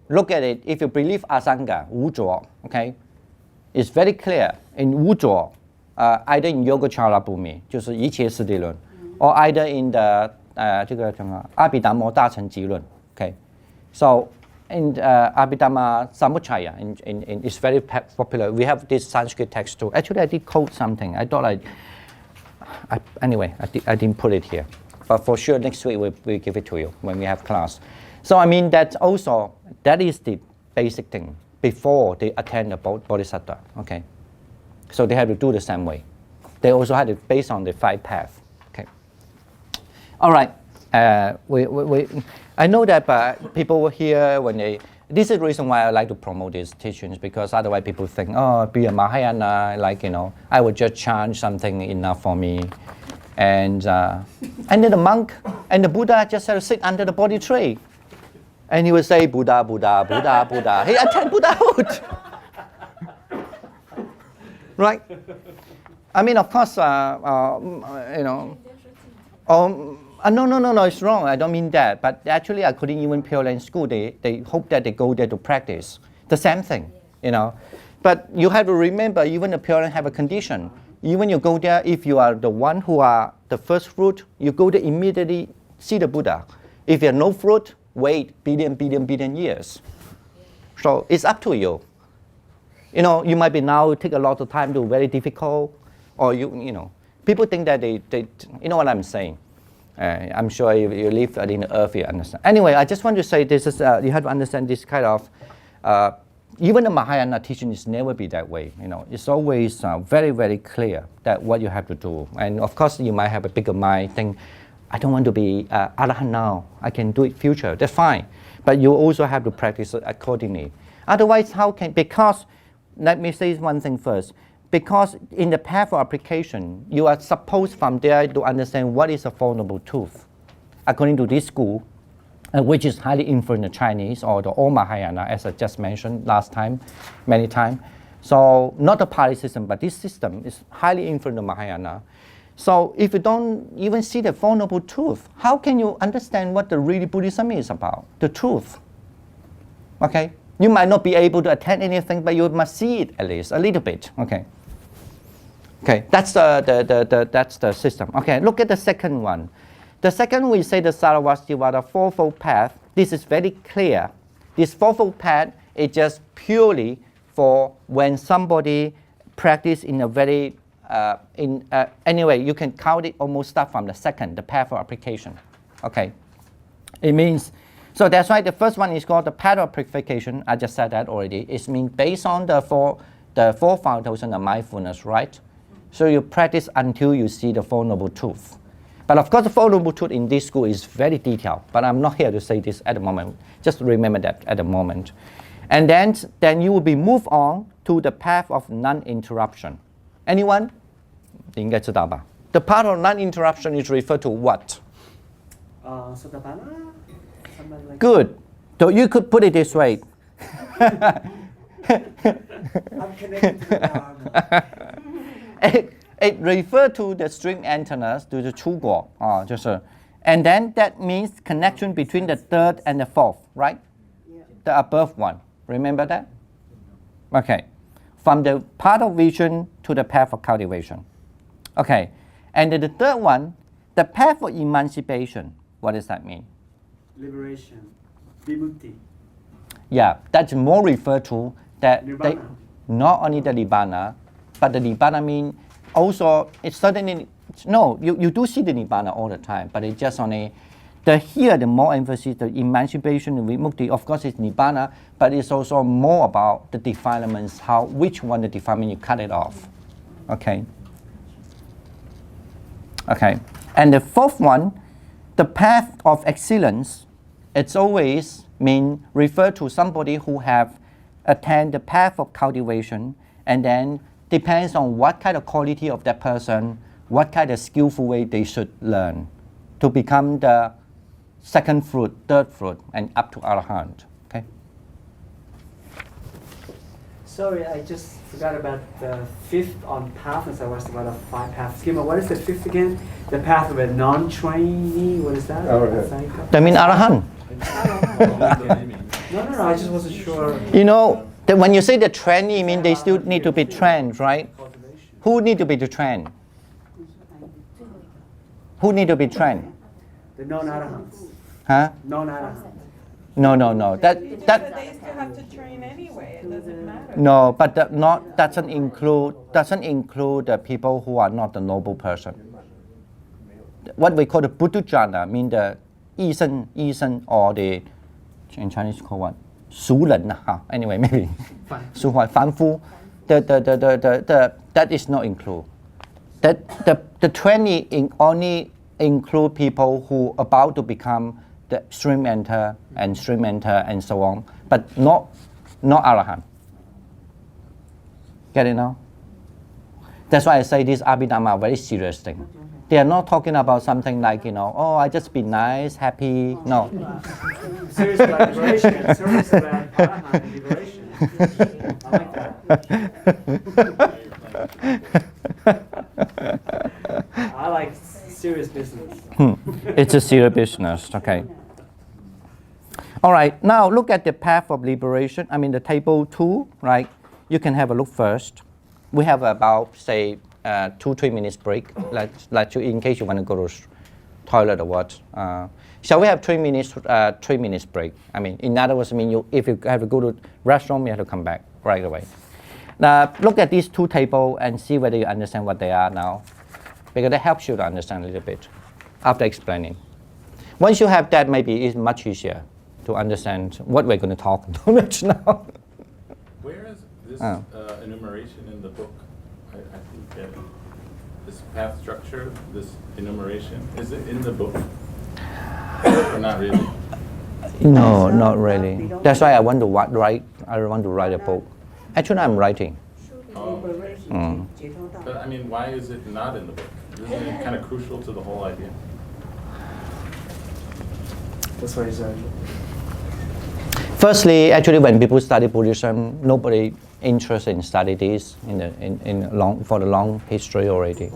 Look at it. If you believe Asanga, Wu Zhuo, okay, it's very clear in Wu Zhuo, either in Yogacara Bhumi, 就是一切四谛论, or either in the 这个什么阿毗达摩大乘集论. Okay, so in Abhidhamma Samuccaya, it's very popular. We have this Sanskrit text too. Actually, I did quote something. I thought anyway, I didn't put it here. But for sure, next week we'll give it to you when we have class. So I mean that is the basic thing before they attend the Bodhisattva. Okay, so they have to do the same way. They also have to based on the 5 paths. Okay. All right. I know that people here when they. This is the reason why I like to promote these teachings, because otherwise people think, oh, be a Mahayana, like I would just chant something enough for me. And then the monk and the Buddha just had to sit under the Bodhi tree. And he would say, Buddha, Buddha, Buddha, Buddha. He attend Buddhahood. Right? I mean, of course, no, it's wrong. I don't mean that. But actually, according even Pure Land School, they hope that they go there to practice. The same thing, But you have to remember, even the Pure Land have a condition. Even you go there, if you are the one who are the first fruit, you go there immediately, see the Buddha. If you have no fruit, wait billion years. So it's up to you. You might be now take a lot of time to very difficult, or people think that they you know what I'm saying. I'm sure if you live in the earth, you understand. Anyway, I just want to say this is you have to understand this kind of. Even the Mahayana teaching is never be that way. It's always very, very clear that what you have to do. And of course, you might have a bigger mind, think, I don't want to be Arahant now. I can do it future. That's fine. But you also have to practice it accordingly. Otherwise, because, let me say one thing first. Because in the path of application, you are supposed from there to understand what is a Four Noble Truths. According to this school, which is highly influenced in Chinese or the old Mahayana, as I just mentioned last time, many times. So not the Pali system, but this system is highly influenced in Mahayana. So if you don't even see the Four Noble Truths, how can you understand what the really Buddhism is about, the truth? Okay, you might not be able to attend anything, but you must see it at least a little bit. Okay, that's the system. Okay, look at the second one. The second, we say the Sarvastivada fourfold path. This is very clear. This fourfold path is just purely for when somebody practice in a very, anyway, you can count it almost start from the second, the path of application. Okay, it means, so that's why the first one is called the path of purification. I just said that already. It means based on the four foundations of mindfulness, right? So you practice until you see the Four Noble Truths. But of course, the Four Noble Truths in this school is very detailed. But I'm not here to say this at the moment. Just remember that at the moment. And then you will be moved on to the path of non-interruption. Anyone? 你应该知道吧? The path of non-interruption is referred to what? Sotapanna? Something like Good. So you could put it this way. I'm connected to the Dharma. It refers to the string antennas, to the 出果, and then that means connection between the third and the fourth, right? Yeah. The above one. Remember that? Okay. From the path of vision to the path of cultivation. Okay. And then the third one, the path of emancipation. What does that mean? Liberation. Vimukti. Yeah, that's more referred to that Nibbana. Not only the Nibbana, but the Nibbana means also, it's certainly, no, you do see the Nibbana all the time, but it's just only, here the more emphasis, the emancipation and vimukti, of course it's Nibbana, but it's also more about the defilements, which one the defilement you cut it off. Okay. And the fourth one, the path of excellence, it's always refer to somebody who have attained the path of cultivation, and then depends on what kind of quality of that person, what kind of skillful way they should learn to become the second fruit, third fruit, and up to Arahant. Okay. Sorry, I just forgot about the fifth on path, as I was about a 5 path schema. What is the fifth again? The path of a non-trainee. What is that? Arahant. That means Arahant. No, I just wasn't sure. You know, that when you say the trainee, mean they still need to be trained, right? Who need to be trained? Who need to be trained? The non-arahants. Huh? Non-arahants. No. But they still have to train anyway, it doesn't matter. No, but doesn't include the people who are not the noble person. What we call the Buddhajana mean the 医生 or the in Chinese call what? 俗人 anyway, maybe 俗凡夫 that is not include. That the training only include people who about to become the stream enter and so on, but not Arahant. Get it now? That's why I say this Abhidharma very serious thing. They are not talking about something like, oh, I just be nice, happy. No. Serious about liberation and serious about arahant and liberation. I like that. I like serious business. It's a serious business, okay. All right, now look at the path of liberation. I mean the table 2, right? You can have a look first. We have about, say, 2-3 minutes break, like in case you want to go to toilet or what. Shall we have 3 minutes break? I mean, in other words, if you have to go to restroom, you have to come back right away. Now, look at these 2 tables and see whether you understand what they are now, because that helps you to understand a little bit after explaining. Once you have that, maybe it's much easier to understand what we're going to talk about now. Where is this enumeration in the book? I think that this path structure, this enumeration, is it in the book? Or not really? No, not really. That's why I want to write a book. Actually, I'm writing. Oh. But I mean, why is it not in the book? Isn't it kind of crucial to the whole idea? That's what he said. Firstly, actually, when people study Buddhism, nobody interested in study this for the long history already.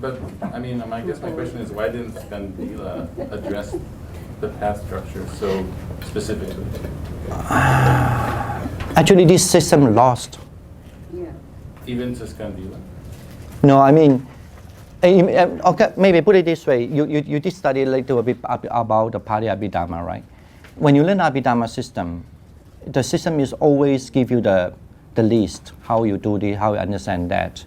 But I mean, I guess my question is, why didn't Skandila address the path structure so specifically? Actually, this system lost. Even to Skandila? No, I mean, okay, maybe put it this way. You did study a little bit about the Pali Abhidharma, right? When you learn Abhidharma system, the system is always give you the list, how you do this, how you understand that.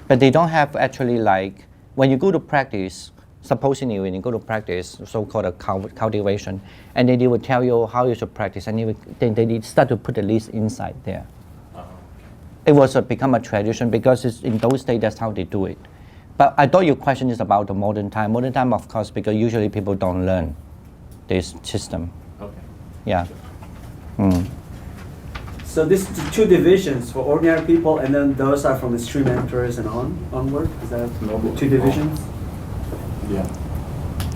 But they don't have actually like, when you go to practice, supposedly when you go to practice, so-called a cultivation, and then they will tell you how you should practice, and then they start to put the list inside there. It was become a tradition because in those days that's how they do it. But I thought your question is about the modern time. Modern time, of course, because usually people don't learn this system. Okay. Yeah. So this 2 divisions for ordinary people, and then those are from the stream enters and onward. Is that Noble 2 divisions? Yeah.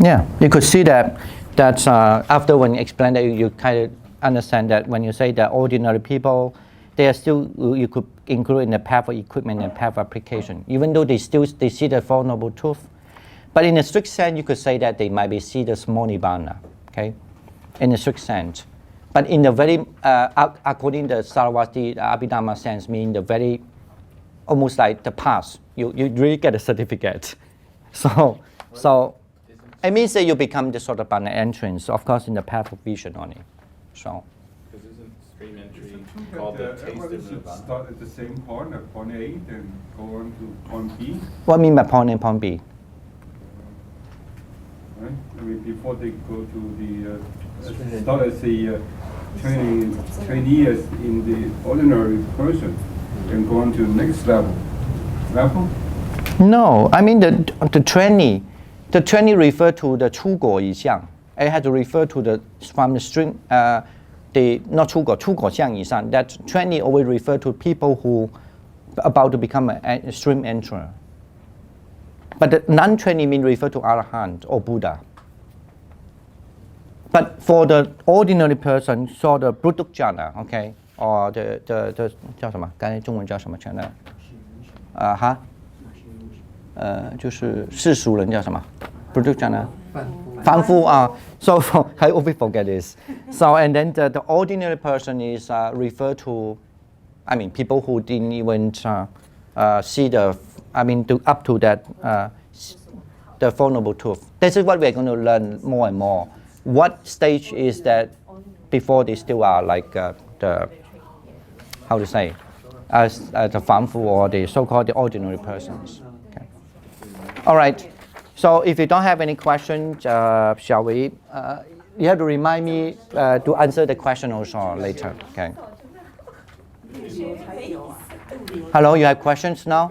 Yeah, you could see that after when you explain that, you kind of understand that when you say that ordinary people, they are still, you could include in the path of equipment and path of application, even though they see the Four Noble Truths. But in a strict sense, you could say that they might be see the small nibbana, okay, in a strict sense. But in the very, according to Saraswati Abhidharma sense, mean the very, almost like the pass, you really get a certificate. So it means that you become the sort of an entrance, of course, in the path of vision only. So. Because isn't stream entry called the taste Everybody of should nirvana? start at the same point, at point A, and go on to point B, What mean by point A and point B? right? I mean, before they go to the, start as a trainee as in the ordinary person, and go on to the next level. No, I mean the trainee. The trainee refer to the 出果以相. It had to refer to the from the stream. Not 出果相以上. That trainee always refer to people who about to become a stream enterer. But the non-trainee mean refer to Arahant or Buddha. But for the ordinary person, so the Buddhajana, okay, or the 叫什么？刚才中文叫什么 channel？ 就是世俗人叫什么 ？Product channel？ 凡夫啊。So I always forget this. So and then the ordinary person is referred to, I mean, people who didn't even see the, I mean, up to that the Four Noble Truths. This is what we're going to learn more and more. What stage is that before they still are like the, how to say, as the Fanfu or the so-called the ordinary persons. Okay. All right. So if you don't have any questions, shall we? You have to remind me to answer the question also later. Okay. Hello, you have questions now?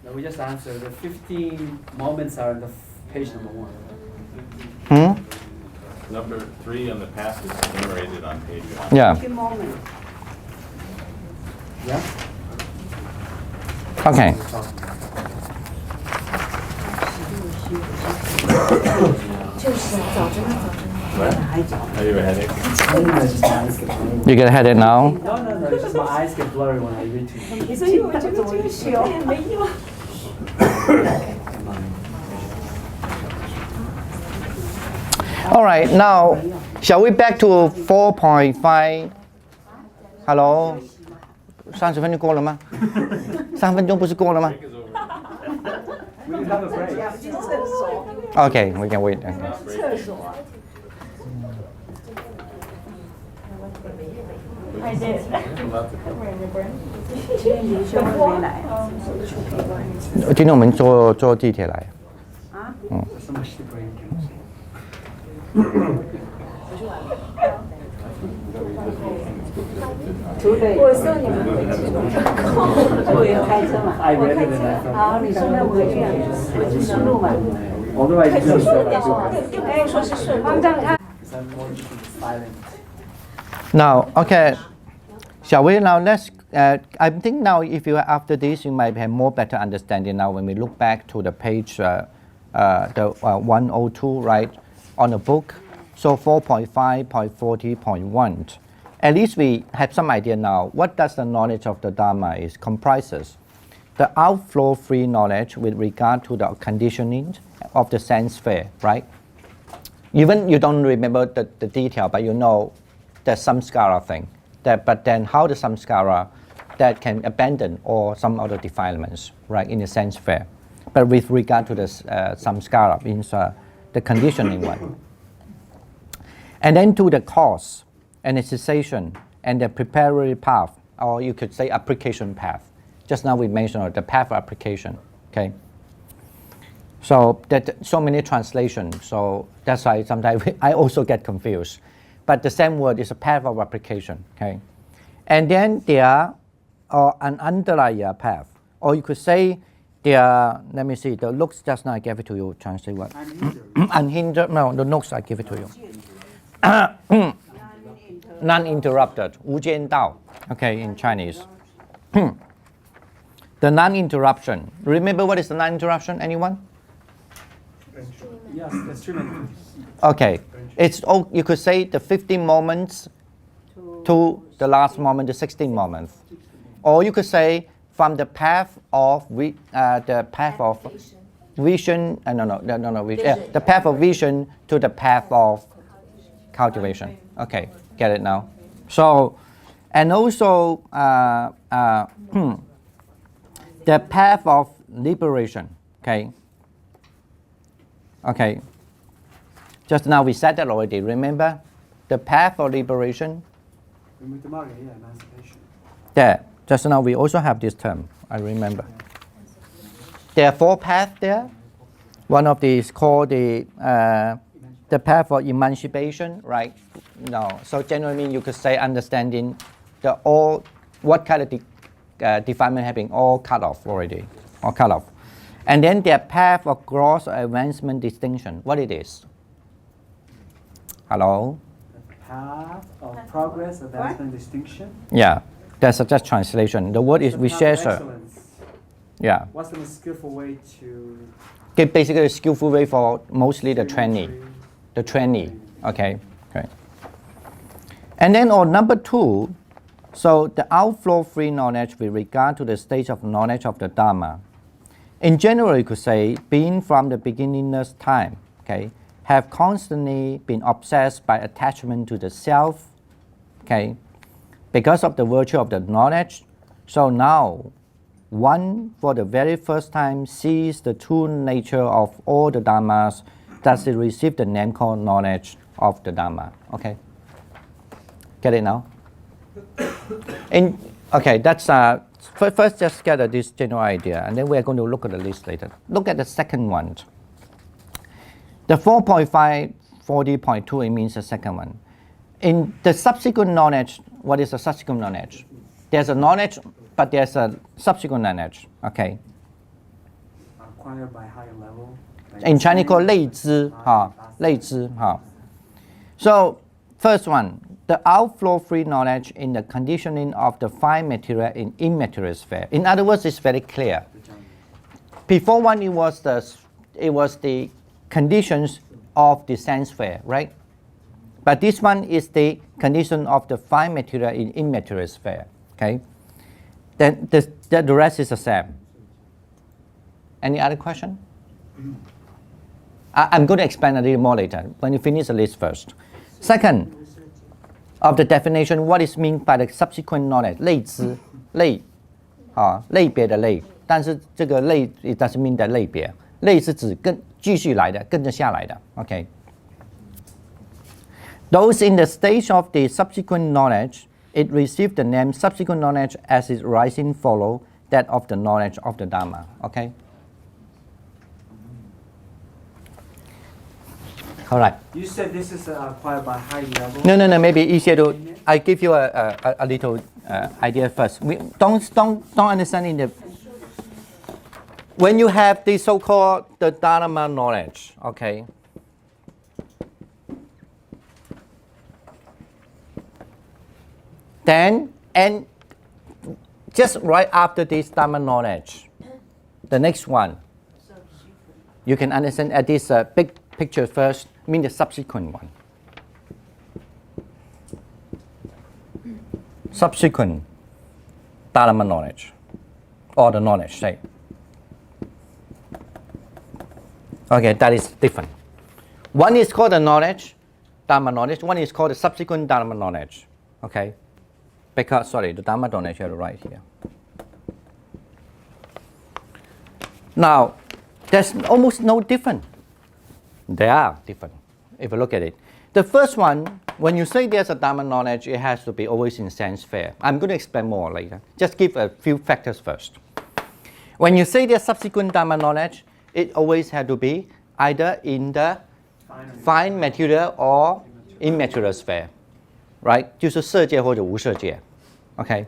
No, we just answered. The 15 moments are in the page number 1. Number 3 on the path is enumerated on page 1. Yeah. Yeah? Okay. Are you a headache? You get a headache now? No. It's just my eyes get blurry when I read too much. 所以我觉得这个学没用。 All right, now, shall we back to 4.5? Hello? 30分钟过了吗？3分钟不是过了吗 We can have a break.？Okay, we can wait. Okay. 厕所。今天我们坐地铁来。 So much to bring. 我送你们回去，我也开车嘛。 I read it and I thought. 好，你送他们回去，我去顺路嘛。 Although I didn't say that. 又不用说是顺路。刚看。 Because I'm more interested in silent. Now, okay, shall we now let's, I think now if you after this you might have more better understanding now when we look back to the page the 102, right, on the book. So 4.5.40.1. At least we have some idea now what does the knowledge of the Dharma is comprises. The outflow free knowledge with regard to the conditioning of the sense sphere, right? Even you don't remember the detail, but you know the samskara thing. But then how the samskara that can abandon or some other defilements, right, in the sense sphere. But with regard to the samskara, means the conditioning one. And then to the cause and the cessation and the preparatory path, or you could say application path. Just now we mentioned the path of application, okay? So that so many translations, so that's why sometimes I also get confused. But the same word is a path of application, okay? And then there are an underlying path, or you could say there, let me see, the looks just now I gave it to you, translate what? Unhindered, no, the notes I give it to you. Non-interrupted, 无间道, okay, in Chinese. The non-interruption. Remember what is the non-interruption, anyone? Yes, that's true. Okay, it's you could say the 15 moments to the last moment, the 16 moments, or you could say from the path of vision. The path of vision to the path of cultivation. Okay, get it now. So, and also the path of liberation. Okay. Okay. Just now we said that already. Remember the path of liberation? Emancipation. There. Just now we also have this term. I remember. There are 4 paths there. One of these called the path of emancipation, right? No. So generally you could say understanding the all what kind of defilement having all cut off already, or cut off. And then their path of growth or advancement distinction, what it is? Hello? The path of progress, advancement, distinction. Yeah, that's a just translation. The word is The path of Vishesha. excellence. Yeah. What's the most skillful way to... Basically a skillful way for mostly the trainee. The trainee, okay. Okay. And then on number 2, so the outflow free knowledge with regard to the stage of knowledge of the Dharma. In general, you could say, being from the beginningless time, okay, have constantly been obsessed by attachment to the self, okay, because of the virtue of the knowledge. So now, one for the very first time sees the true nature of all the Dhammas, thus it receives the name called knowledge of the Dhamma. Okay? Get it now? Okay, that's first just get this general idea, and then we're going to look at the list later. Look at the second one. The 4.540.2, it means the second one. In the subsequent knowledge, what is the subsequent knowledge? There's a knowledge, but there's a subsequent knowledge. Okay. Acquired by higher level. In Chinese called 类知, 类知. So first one, the outflow free knowledge in the conditioning of the fine material in immaterial sphere. In other words, it's very clear. Before one, it was the conditions of the sense sphere, right? But this one is the condition of the fine material in immaterial sphere. Okay. Then the rest is the same. Any other question? I'm going to explain a little more later when you finish the list first. Second, of the definition, what is meant by the subsequent knowledge? 类知, 类别的类，但是这个类 it doesn't mean that 类别，类是指继续来的，跟着下来的。Okay. Those in the stage of the subsequent knowledge, it received the name subsequent knowledge as its rising follow that of the knowledge of the Dhamma. Okay. All right. You said this is acquired by high level. No. Maybe easier to. I give you a little idea first. We don't understand in the. When you have the so-called the Dharma knowledge, okay. Then and just right after this Dharma knowledge, the next one, you can understand at this big picture first. Mean the subsequent one. Subsequent Dharma knowledge, or the knowledge, say. Okay, that is different. One is called the knowledge, Dharma knowledge. One is called the subsequent Dharma knowledge. Okay, because the Dharma knowledge you have to write here. Now, there's almost no difference. They are different, if you look at it. The first one, when you say there's a Dharma knowledge, it has to be always in sense sphere. I'm going to explain more later. Just give a few factors first. When you say there's subsequent Dharma knowledge, it always has to be either in the fine material or immaterial sphere, right? 就是色界或者无色界, okay?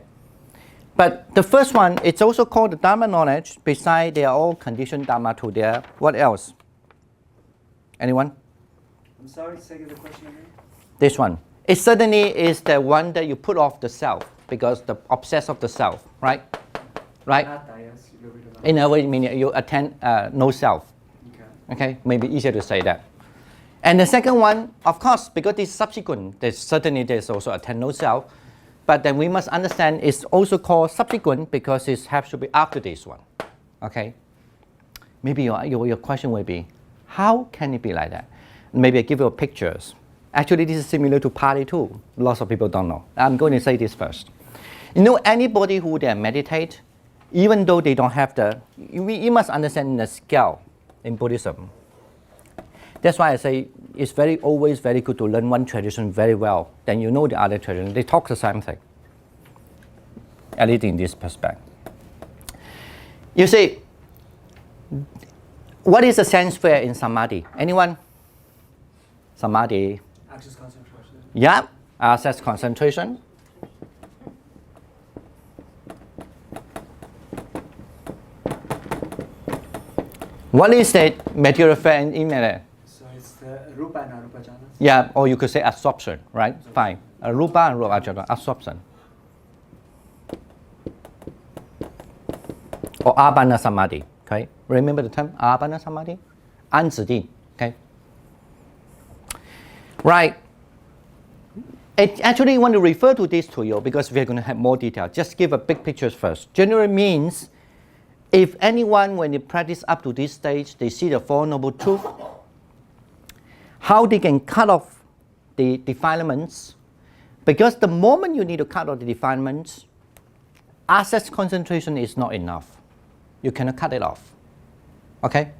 But the first one, it's also called the Dharma knowledge. Besides, they are all conditioned Dharma to their, what else? Anyone? I'm sorry, second the question again. This one. It certainly is the one that you put off the self because the obsess of the self, right? Right? In a way, meaning you attend no self. Okay, maybe easier to say that. And the second one, of course, because it's subsequent, there's also attend no self. But then we must understand it's also called subsequent because it has to be after this one. Okay? Maybe your question will be, how can it be like that? Maybe I give you pictures. Actually, this is similar to party too. Lots of people don't know. I'm going to say this first. You know, anybody who they meditate, even though they don't have you must understand the scale in Buddhism. That's why I say it's always very good to learn one tradition very well. Then you know the other tradition. They talk the same thing. At least in this perspective. You see, what is the sense sphere in samadhi? Anyone? Samadhi. Access concentration. Yeah, access concentration. What is the material sphere in immaterial? So it's the rupa and arupa jhanas. Yeah, or you could say absorption, right? Fine. Rupa and rupa jhana, absorption. Or abhana samadhi. Okay, remember the term abhana samadhi? 安止定. Okay. Right. It actually want to refer to this to you because we're going to have more detail. Just give a big picture first. Generally means if anyone, when they practice up to this stage, they see the Four Noble Truths, how they can cut off the defilements. Because the moment you need to cut off the defilements, access concentration is not enough. You cannot cut it off. Okay?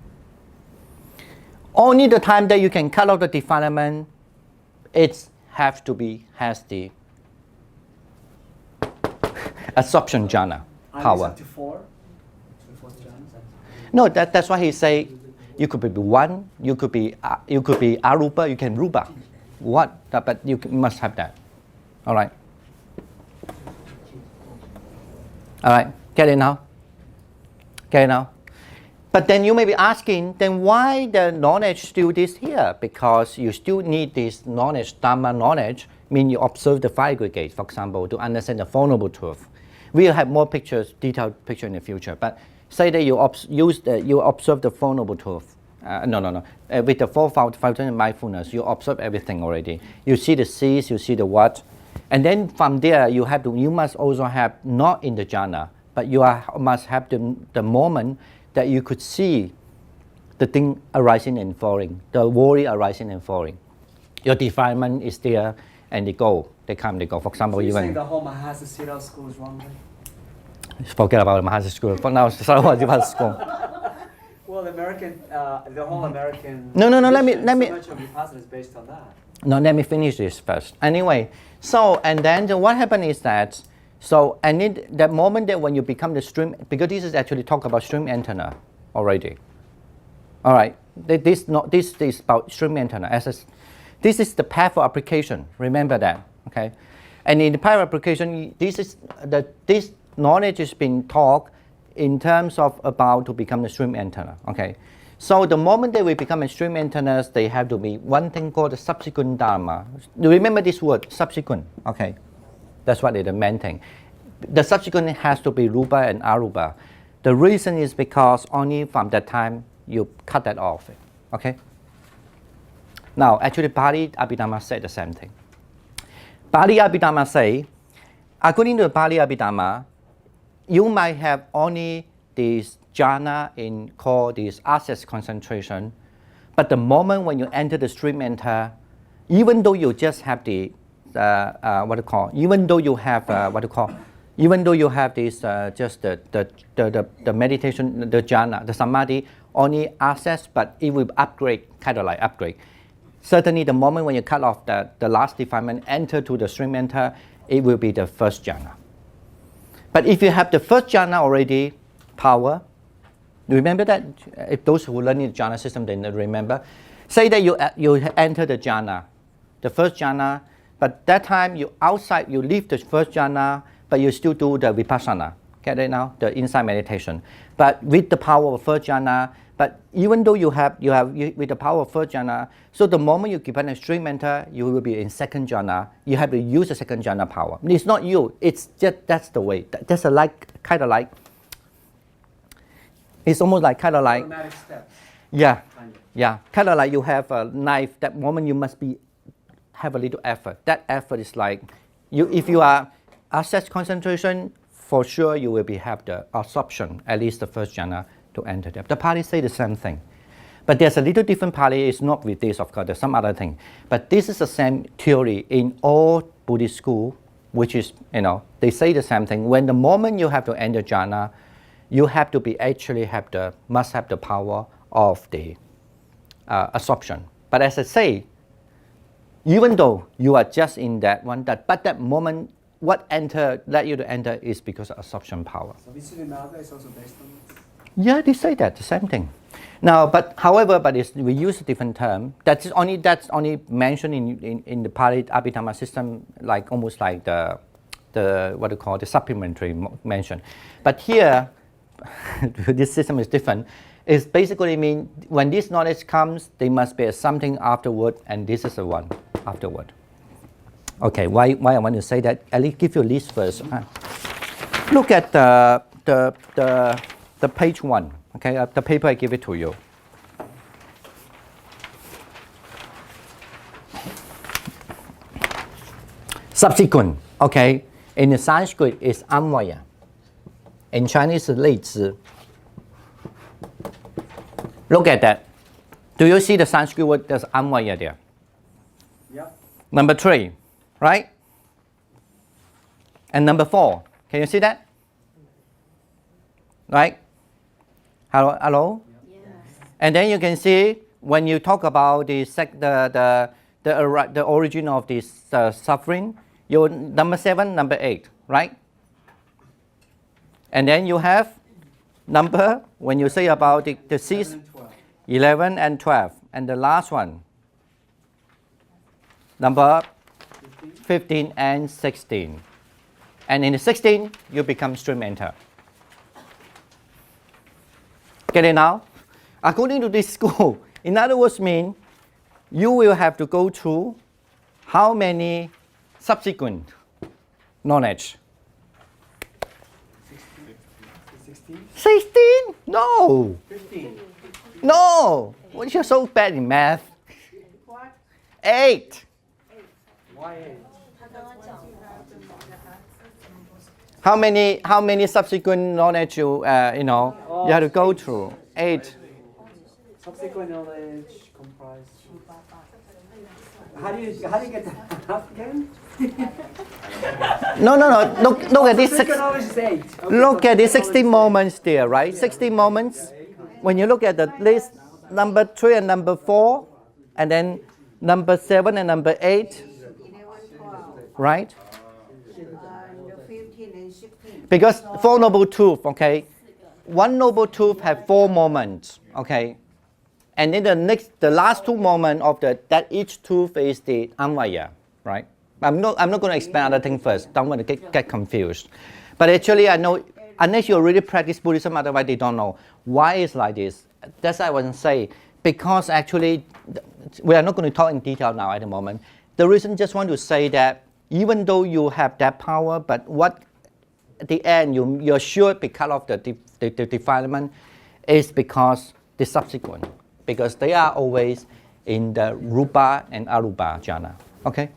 Only the time that you can cut off the defilement, it has the absorption jhana power. Up to four jhanas? No, that's why he say you could be one, you could be arupa, you can rupa. What? But you must have that. All right. All right. Get it now? Get it now? But then you may be asking, then why the knowledge still this here? Because you still need this knowledge, Dharma knowledge, mean you observe the five aggregates, for example, to understand the Four Noble Truths. We'll have more pictures, detailed picture in the future. But say that you observe the Four Noble Truths. With the four fountain mindfulness, you observe everything already. You see the seeds, you see the what, and then from there you must also have not in the jhana, but must have the moment that you could see the thing arising and falling, the worry arising and falling. Your defilement is there, and they go, they come, they go. For example, So you're even saying the whole Mahasi Siddha school is wrong? forget about the Mahasi school. For now, Sarvajivas school. Well, the whole American. No, let me. So much of Vipassana is based on that. No, let me finish this first. Anyway, so and then what happened is that, so and in that moment that when you become the stream, because this is actually talk about stream antenna already. All right, this is about stream antenna. This is the path for application. Remember that, okay? And in the path of application, this knowledge is being taught in terms of about to become the stream antenna, okay? So the moment that we become a stream antennas, they have to be one thing called the subsequent dharma. Do you remember this word, subsequent? Okay, that's what is the main thing. The subsequent has to be rupa and arupa. The reason is because only from that time you cut that off, okay? Now, actually, Pali Abhidharma said the same thing. Pali Abhidharma say, according to the Pali Abhidharma, you might have only this jhana in called this access concentration, but the moment when you enter the stream enter, even though you just have the even though you have this just the meditation, the jhana, the samadhi only access, but it will upgrade, kind of like upgrade. Certainly, the moment when you cut off the last defilement, enter to the stream enter, it will be the first jhana. But if you have the first jhana already, power, remember that? If those who learn in the jhana system, they remember. Say that you enter the jhana, the first jhana, but that time you leave the first jhana, but you still do the vipassana. Get it now? The inside meditation. But with the power of first jhana, but even though you have with the power of first jhana, so the moment you keep on a stream enter, you will be in second jhana. You have to use the second jhana power. It's not you. It's just that's the way. That's kind of like. It's almost like kind of like. Automatic steps. Yeah, yeah. Kind of like you have a knife. That moment you must have a little effort. That effort is like, if you are access concentration, for sure you will have the absorption, at least the first jhana to enter them. The Pali say the same thing. But there's a little different Pali. It's not with this, of course. There's some other thing. But this is the same theory in all Buddhist school, which is, they say the same thing. When the moment you have to enter jhana, you have to must have the power of the absorption. But as I say, even though you are just in that one, but that moment, what let you to enter is because of absorption power. So Visuddhimagga is also based on this? Yeah, they say that, the same thing. Now, we use a different term. That's only mentioned in the Pali Abhidharma system, like almost like the what you call the supplementary mention. But here, this system is different. It's basically mean when this knowledge comes, there must be something afterward, and this is the one afterward. Okay, why I want to say that? I'll give you a list first. Look at the page 1, okay, the paper I give it to you. subsequent. Okay, in the Sanskrit is Anvaya. In Chinese is 类似. Look at that. Do you see the Sanskrit word? There's Anvaya there. Yep. Number 3, right? And number 4. Can you see that? Right? Hello? Yes. And then you can see when you talk about the origin of this suffering, your number 7, number 8, right? And then you have number, when you say about the 6, 11 and 12. And the last one, number 15 and 16. And in the 16, you become stream enter. Get it now? According to this school, in other words, mean you will have to go through how many subsequent knowledge? 16? No. 15. No. Well, you're so bad in math. 8. Why 8? How many subsequent knowledge you you have to go through? 8. Subsequent knowledge comprise. How do you get that again? No. Look at this. Subsequent knowledge is 8. Okay, Look at the subsequent 16 knowledge moments there, right? 16 moments. When you look at the list, number 3 and number 4, and then number 7 and number 8, right? 15 and 16. Because 4 noble truths, okay? One noble truth have 4 moments, okay? And then the last 2 moments of that each truth is the Anvaya, right? I'm not going to explain other things first. Don't want to get confused. But actually, I know unless you really practice Buddhism, otherwise they don't know why it's like this. That's why I want to say, because actually, we are not going to talk in detail now at the moment. The reason just want to say that even though you have that power, but what at the end you're sure because of the defilement is because the subsequent, because they are always in the Rupa and Arupa jhana. Okay?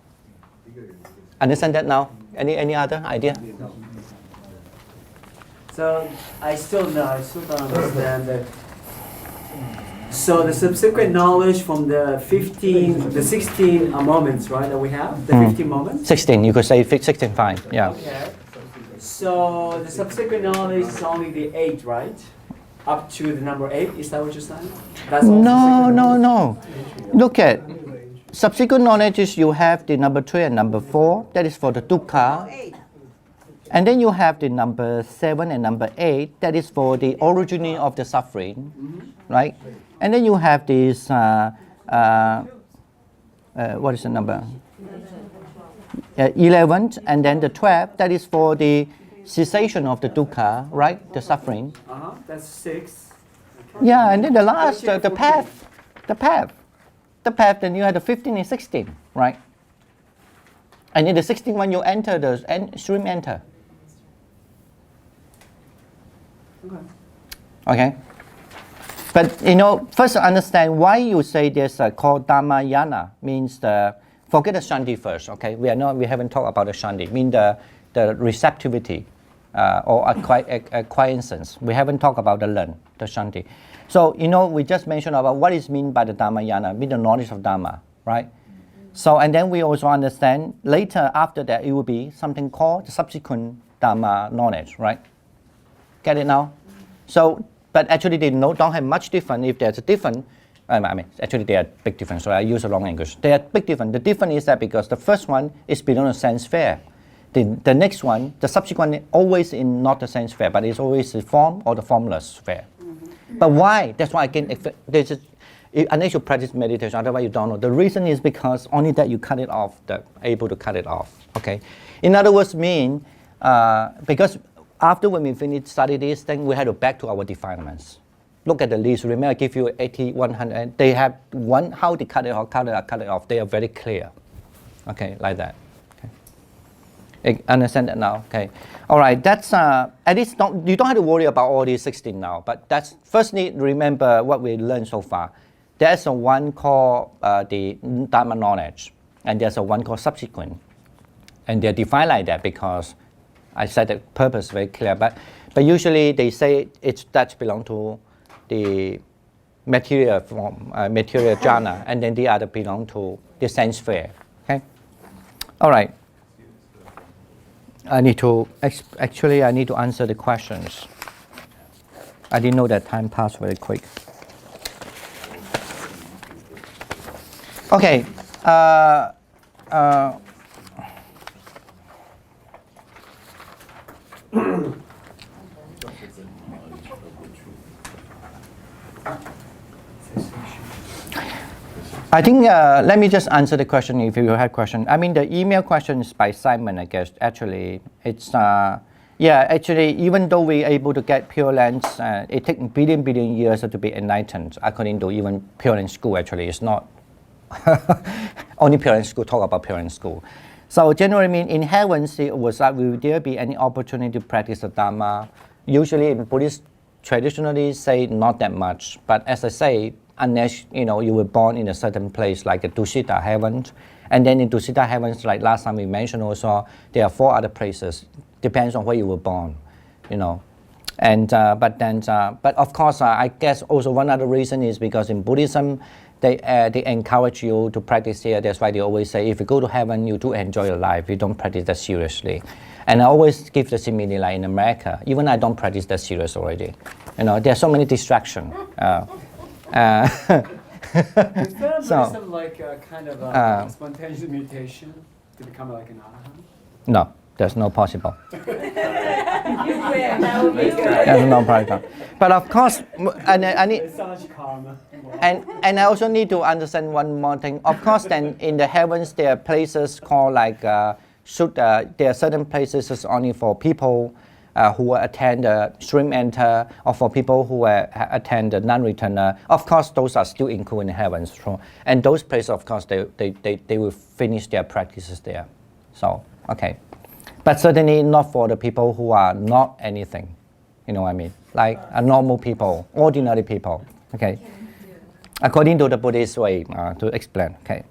Understand that now? Any other idea? So I still don't understand that. So the subsequent knowledge from the 16 moments, right, that we have, the 15 moments? 16, you could say 16, fine, yeah. Okay. So the subsequent knowledge is only the 8, right? Up to the number 8, is that what you're saying? That's all subsequent knowledge? No. Look at subsequent knowledge, you have the number 3 and number 4, that is for the dukkha. And then you have the number 7 and number 8, that is for the origin of the suffering, right? And then you have this, what is the number? 11, and then the 12, that is for the cessation of the dukkha, right? The suffering. That's 6. Yeah, and then the last, the path, then you have the 15 and 16, right? And in the 16 one, you enter the stream enter. Okay. But first understand why you say there's called Dhammayana, means forget the shanti first, okay? We haven't talked about the shanti, mean the receptivity or acquiescence. We haven't talked about the learn, the shanti. So we just mentioned about what is meant by the Dhammayana, mean the knowledge of Dhamma, right? So and then we also understand later after that it will be something called the subsequent Dhamma knowledge, right? Get it now? So, but actually they don't have much difference. If there's a difference, actually they are big difference, so I use the wrong English. They are big difference. The difference is that because the first one is below the sense sphere. The next one, the subsequent, always in not the sense sphere, but it's always the form or the formless sphere. But why? That's why again, unless you practice meditation, otherwise you don't know. The reason is because only that you cut it off, able to cut it off. Okay. In other words, because after when we finish study this thing, we had to back to our defilements. Look at the list. Remember, I give you 80, 100. They have how they cut it off. They are very clear. Okay, like that. Okay. Understand that now? Okay. All right. That's at least you don't have to worry about all these 16 now. But that's firstly remember what we learned so far. There's a one called the Dharma knowledge, and there's a one called subsequent. and they're defined like that because I said the purpose very clear. But usually they say that belong to the material form, material jhana, and then the other belong to the sense sphere. Okay. All right. I need to answer the questions. I didn't know that time passed very quick. Okay. I think let me just answer the question if you have question. I mean the email question is by Simon, I guess. Actually, it's actually even though we're able to get Pure Lands, it takes billion years to be enlightened. According to even Pure Land school, actually, it's not only Pure Land school talk about Pure Land school. So generally, mean in heavens, will there be any opportunity to practice the Dharma? Usually, in Buddhist traditionally say not that much, but as I say, unless you were born in a certain place like a Dusita heaven, and then in Dusita heavens, like last time we mentioned also, there are 4 other places. Depends on where you were born, And but of course, I guess also one other reason is because in Buddhism, they encourage you to practice here. That's why they always say if you go to heaven, you do enjoy your life. You don't practice that seriously. And I always give the simile like in America. Even I don't practice that serious already. There are so many distractions. So, like a kind of a spontaneous mutation to become like an arahant? No, there's no possible. You will. That would be good. There's no possible. But of course, and I need. It's so much karma. And I also need to understand one more thing. Of course, then in the heavens there are places called like there are certain places that's only for people who attend the stream enter, or for people who attend the non-returner. Of course, those are still included in the heavens. And those places, of course, they will finish their practices there. So, okay. But certainly not for the people who are not anything. You know what I mean? Like normal people, ordinary people. Okay. According to the Buddhist way to explain. Okay.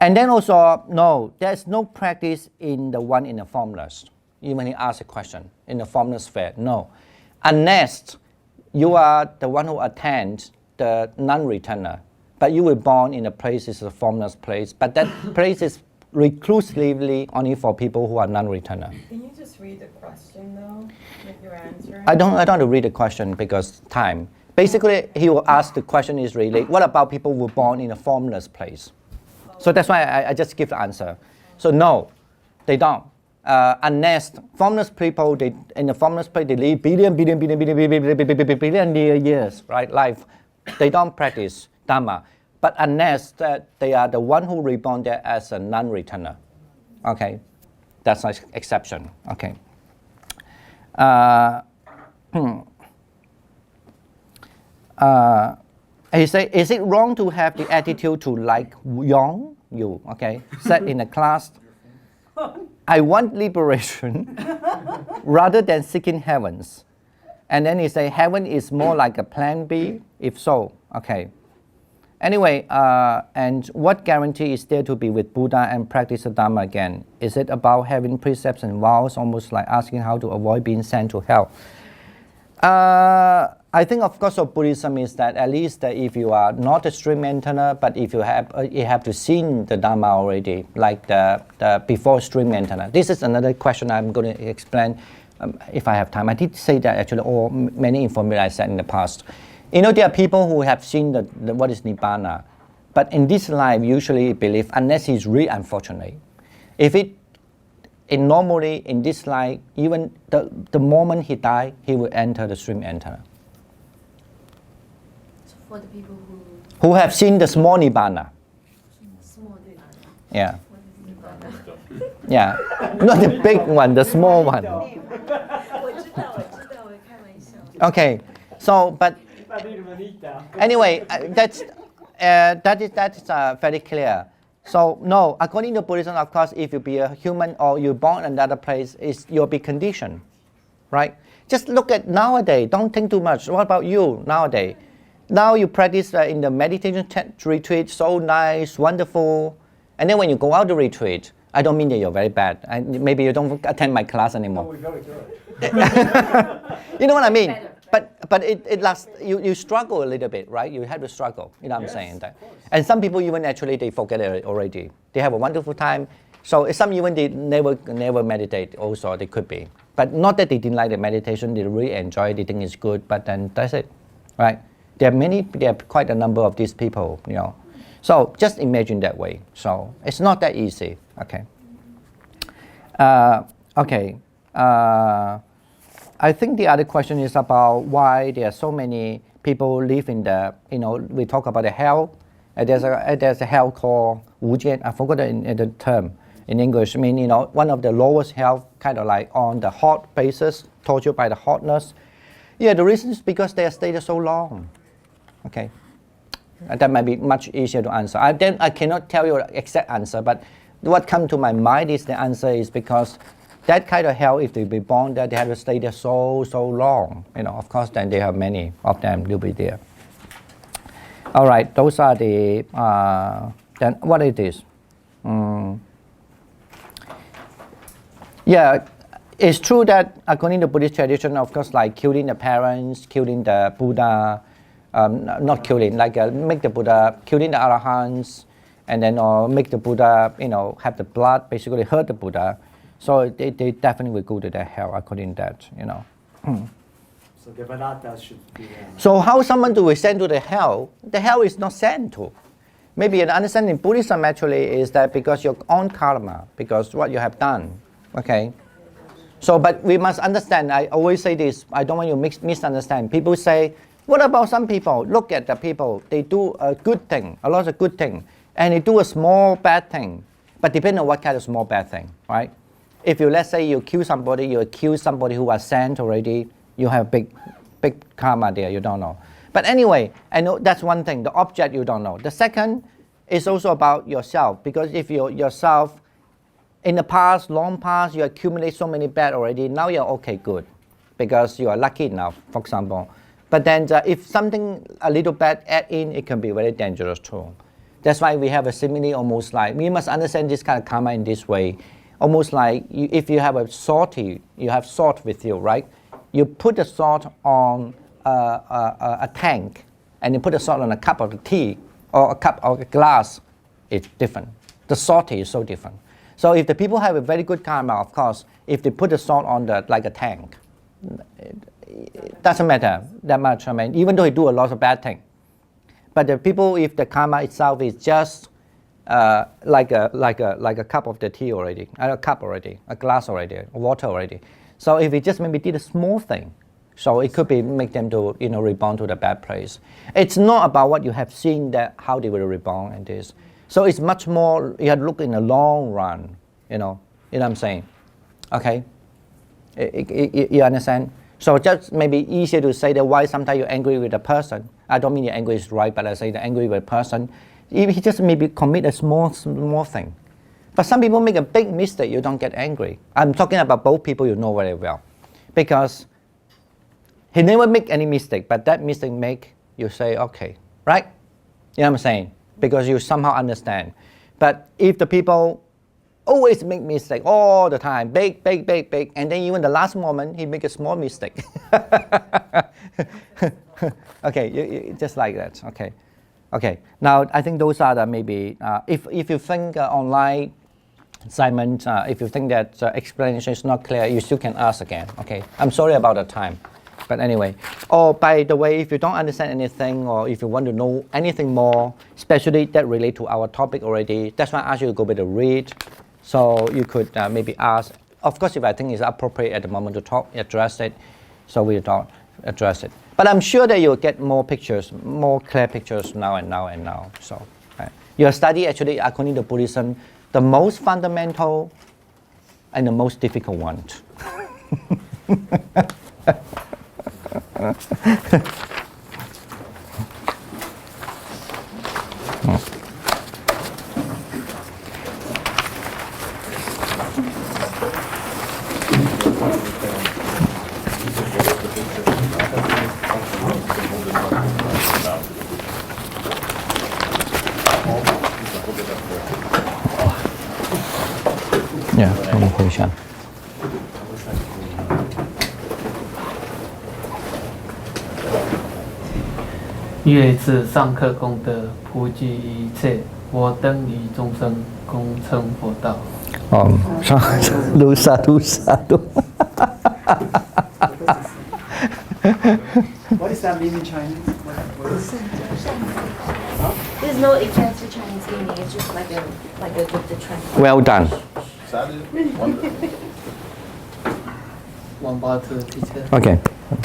And then also, no, there's no practice in the one in the formless. Even he asks a question, in the formless sphere, no. Unless you are the one who attends the non-returner, but you were born in a place is a formless place, but that place is reclusively only for people who are non-returner. Can you just read the question though, that you're answering? I don't want to read the question because time. Basically, he will ask the question is really, what about people who were born in a formless place? So that's why I just give the answer. So no, they don't. Unless formless people, in the formless place, they live billion years, right? Life. They don't practice Dhamma. But unless that they are the one who reborn there as a non-returner. Okay? That's an exception. Okay. He said, is it wrong to have the attitude to like young you? Okay, said in a class, I want liberation rather than seeking heavens. And then he said, heaven is more like a plan B, if so. Okay. Anyway, and what guarantee is there to be with Buddha and practice the Dhamma again? Is it about having precepts and vows, almost like asking how to avoid being sent to hell? I think, of course, of Buddhism is that at least if you are not a stream enterer, but if you have to seen the Dhamma already, like the before stream enterer. This is another question I'm going to explain if I have time. I did say that actually, or many information I said in the past. There are people who have seen the what is Nibbana, but in this life usually believe unless he's really unfortunate. If it normally in this life, even the moment he died, he will enter the stream enterer. So for the people who have seen the small Nibbana. small Nibbana. Yeah. What is Nibbana? Yeah. Not the big one, the small one. 我知道，我开玩笑。 Okay. So, but anyway, that is very clear. So no, according to Buddhism, of course, if you be a human or you're born in another place, you'll be conditioned, right? Just look at nowadays. Don't think too much. What about you nowadays? Now you practice in the meditation retreat, so nice, wonderful. And then when you go out to retreat, I don't mean that you're very bad. Maybe you don't attend my class anymore. we're very good. You know what I mean? Better. But it lasts, you struggle a little bit, right? You have to struggle, you know what I'm saying? That. And some people even actually, they forget it already. They have a wonderful time. So some even they never meditate also, they could be. But not that they didn't like the meditation, they really enjoy it, they think it's good, but then that's it, right? There are quite a number of these people, you know. So just imagine that way. So it's not that easy, okay? I think the other question is about why there are so many people live in the, you know, we talk about the hell. There's a hell called Wujian. I forgot the term in English. I mean, you know, one of the lowest hell, kind of like on the hot basis, tortured by the hotness. Yeah, the reason is because they stayed so long. Okay, that might be much easier to answer. I cannot tell you the exact answer, but what comes to my mind is the answer is because that kind of hell, if they be born there, they have to stay there so long. You know, of course, then they have many of them will be there. All right, those are the, then what it is? Yeah, it's true that according to Buddhist tradition, of course, like killing the parents, killing the Buddha, not killing, like make the Buddha, killing the Arahants, and then make the Buddha, you know, have the blood, basically hurt the Buddha. So they definitely will go to the hell according to that, you know. So Devadatta should be So how someone to be sent to the hell is not sent to. Maybe an understanding in Buddhism actually is that because your own karma, because what you have done, okay? So, but we must understand, I always say this, I don't want you to misunderstand. People say, what about some people? Look at the people, they do a good thing, a lot of good thing, and they do a small bad thing, but depending on what kind of small bad thing, right? If you, let's say you kill somebody, you accuse somebody who was sent already, you have big karma there, you don't know. But anyway, I know that's one thing, the object you don't know. The second is also about yourself, because if you yourself, in the past, long past, you accumulate so many bad already, now you're okay, good, because you are lucky enough, for example. But then if something a little bad add in, it can be very dangerous too. That's why we have a simile almost like, we must understand this kind of karma in this way. Almost like if you have a salty, you have salt with you, right? You put the salt on a tank, and you put the salt on a cup of tea or a cup of a glass, it's different. The salty is so different. So if the people have a very good karma, of course, if they put the salt on like a tank, it doesn't matter that much. I mean, even though he do a lot of bad things, but the people, if the karma itself is just like a cup of the tea already, a cup already, a glass already, water already. So if it just maybe did a small thing, so it could be make them to, you know, rebound to the bad place. It's not about what you have seen, that how they will rebound and this. So it's much more, you have to look in the long run, you know what I'm saying? Okay, you understand? So just maybe easier to say that why sometimes you're angry with a person. I don't mean you're angry is right, but I say the angry with a person. If he just maybe commit a small thing. But some people make a big mistake, you don't get angry. I'm talking about both people you know very well. Because he never make any mistake, but that mistake make, you say, okay, right? You know what I'm saying? Because you somehow understand. But if the people always make mistake all the time, big, and then even the last moment, he make a small mistake. Okay, you just like that, okay. Okay, now I think those are the maybe, if you think online, Simon, if you think that explanation is not clear, you still can ask again, okay? I'm sorry about the time, but anyway. Oh, by the way, if you don't understand anything or if you want to know anything more, especially that relate to our topic already, that's why I asked you to go back to read, so you could maybe ask. Of course, if I think it's appropriate at the moment to talk, address it, so we don't address it. But I'm sure that you'll get more pictures, more clear pictures now and now. So your study actually, according to Buddhism, the most fundamental and the most difficult one. meditation. 愿此上课功德普济一切，我等与众生共成佛道。sadhu, sadhu, sadhu. What does that mean in Chinese? What is it? There's no exact Chinese meaning. It's just like a the translation. Well done. One bar to teacher. Okay,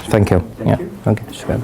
thank you. Thank Yeah, you. okay, sure.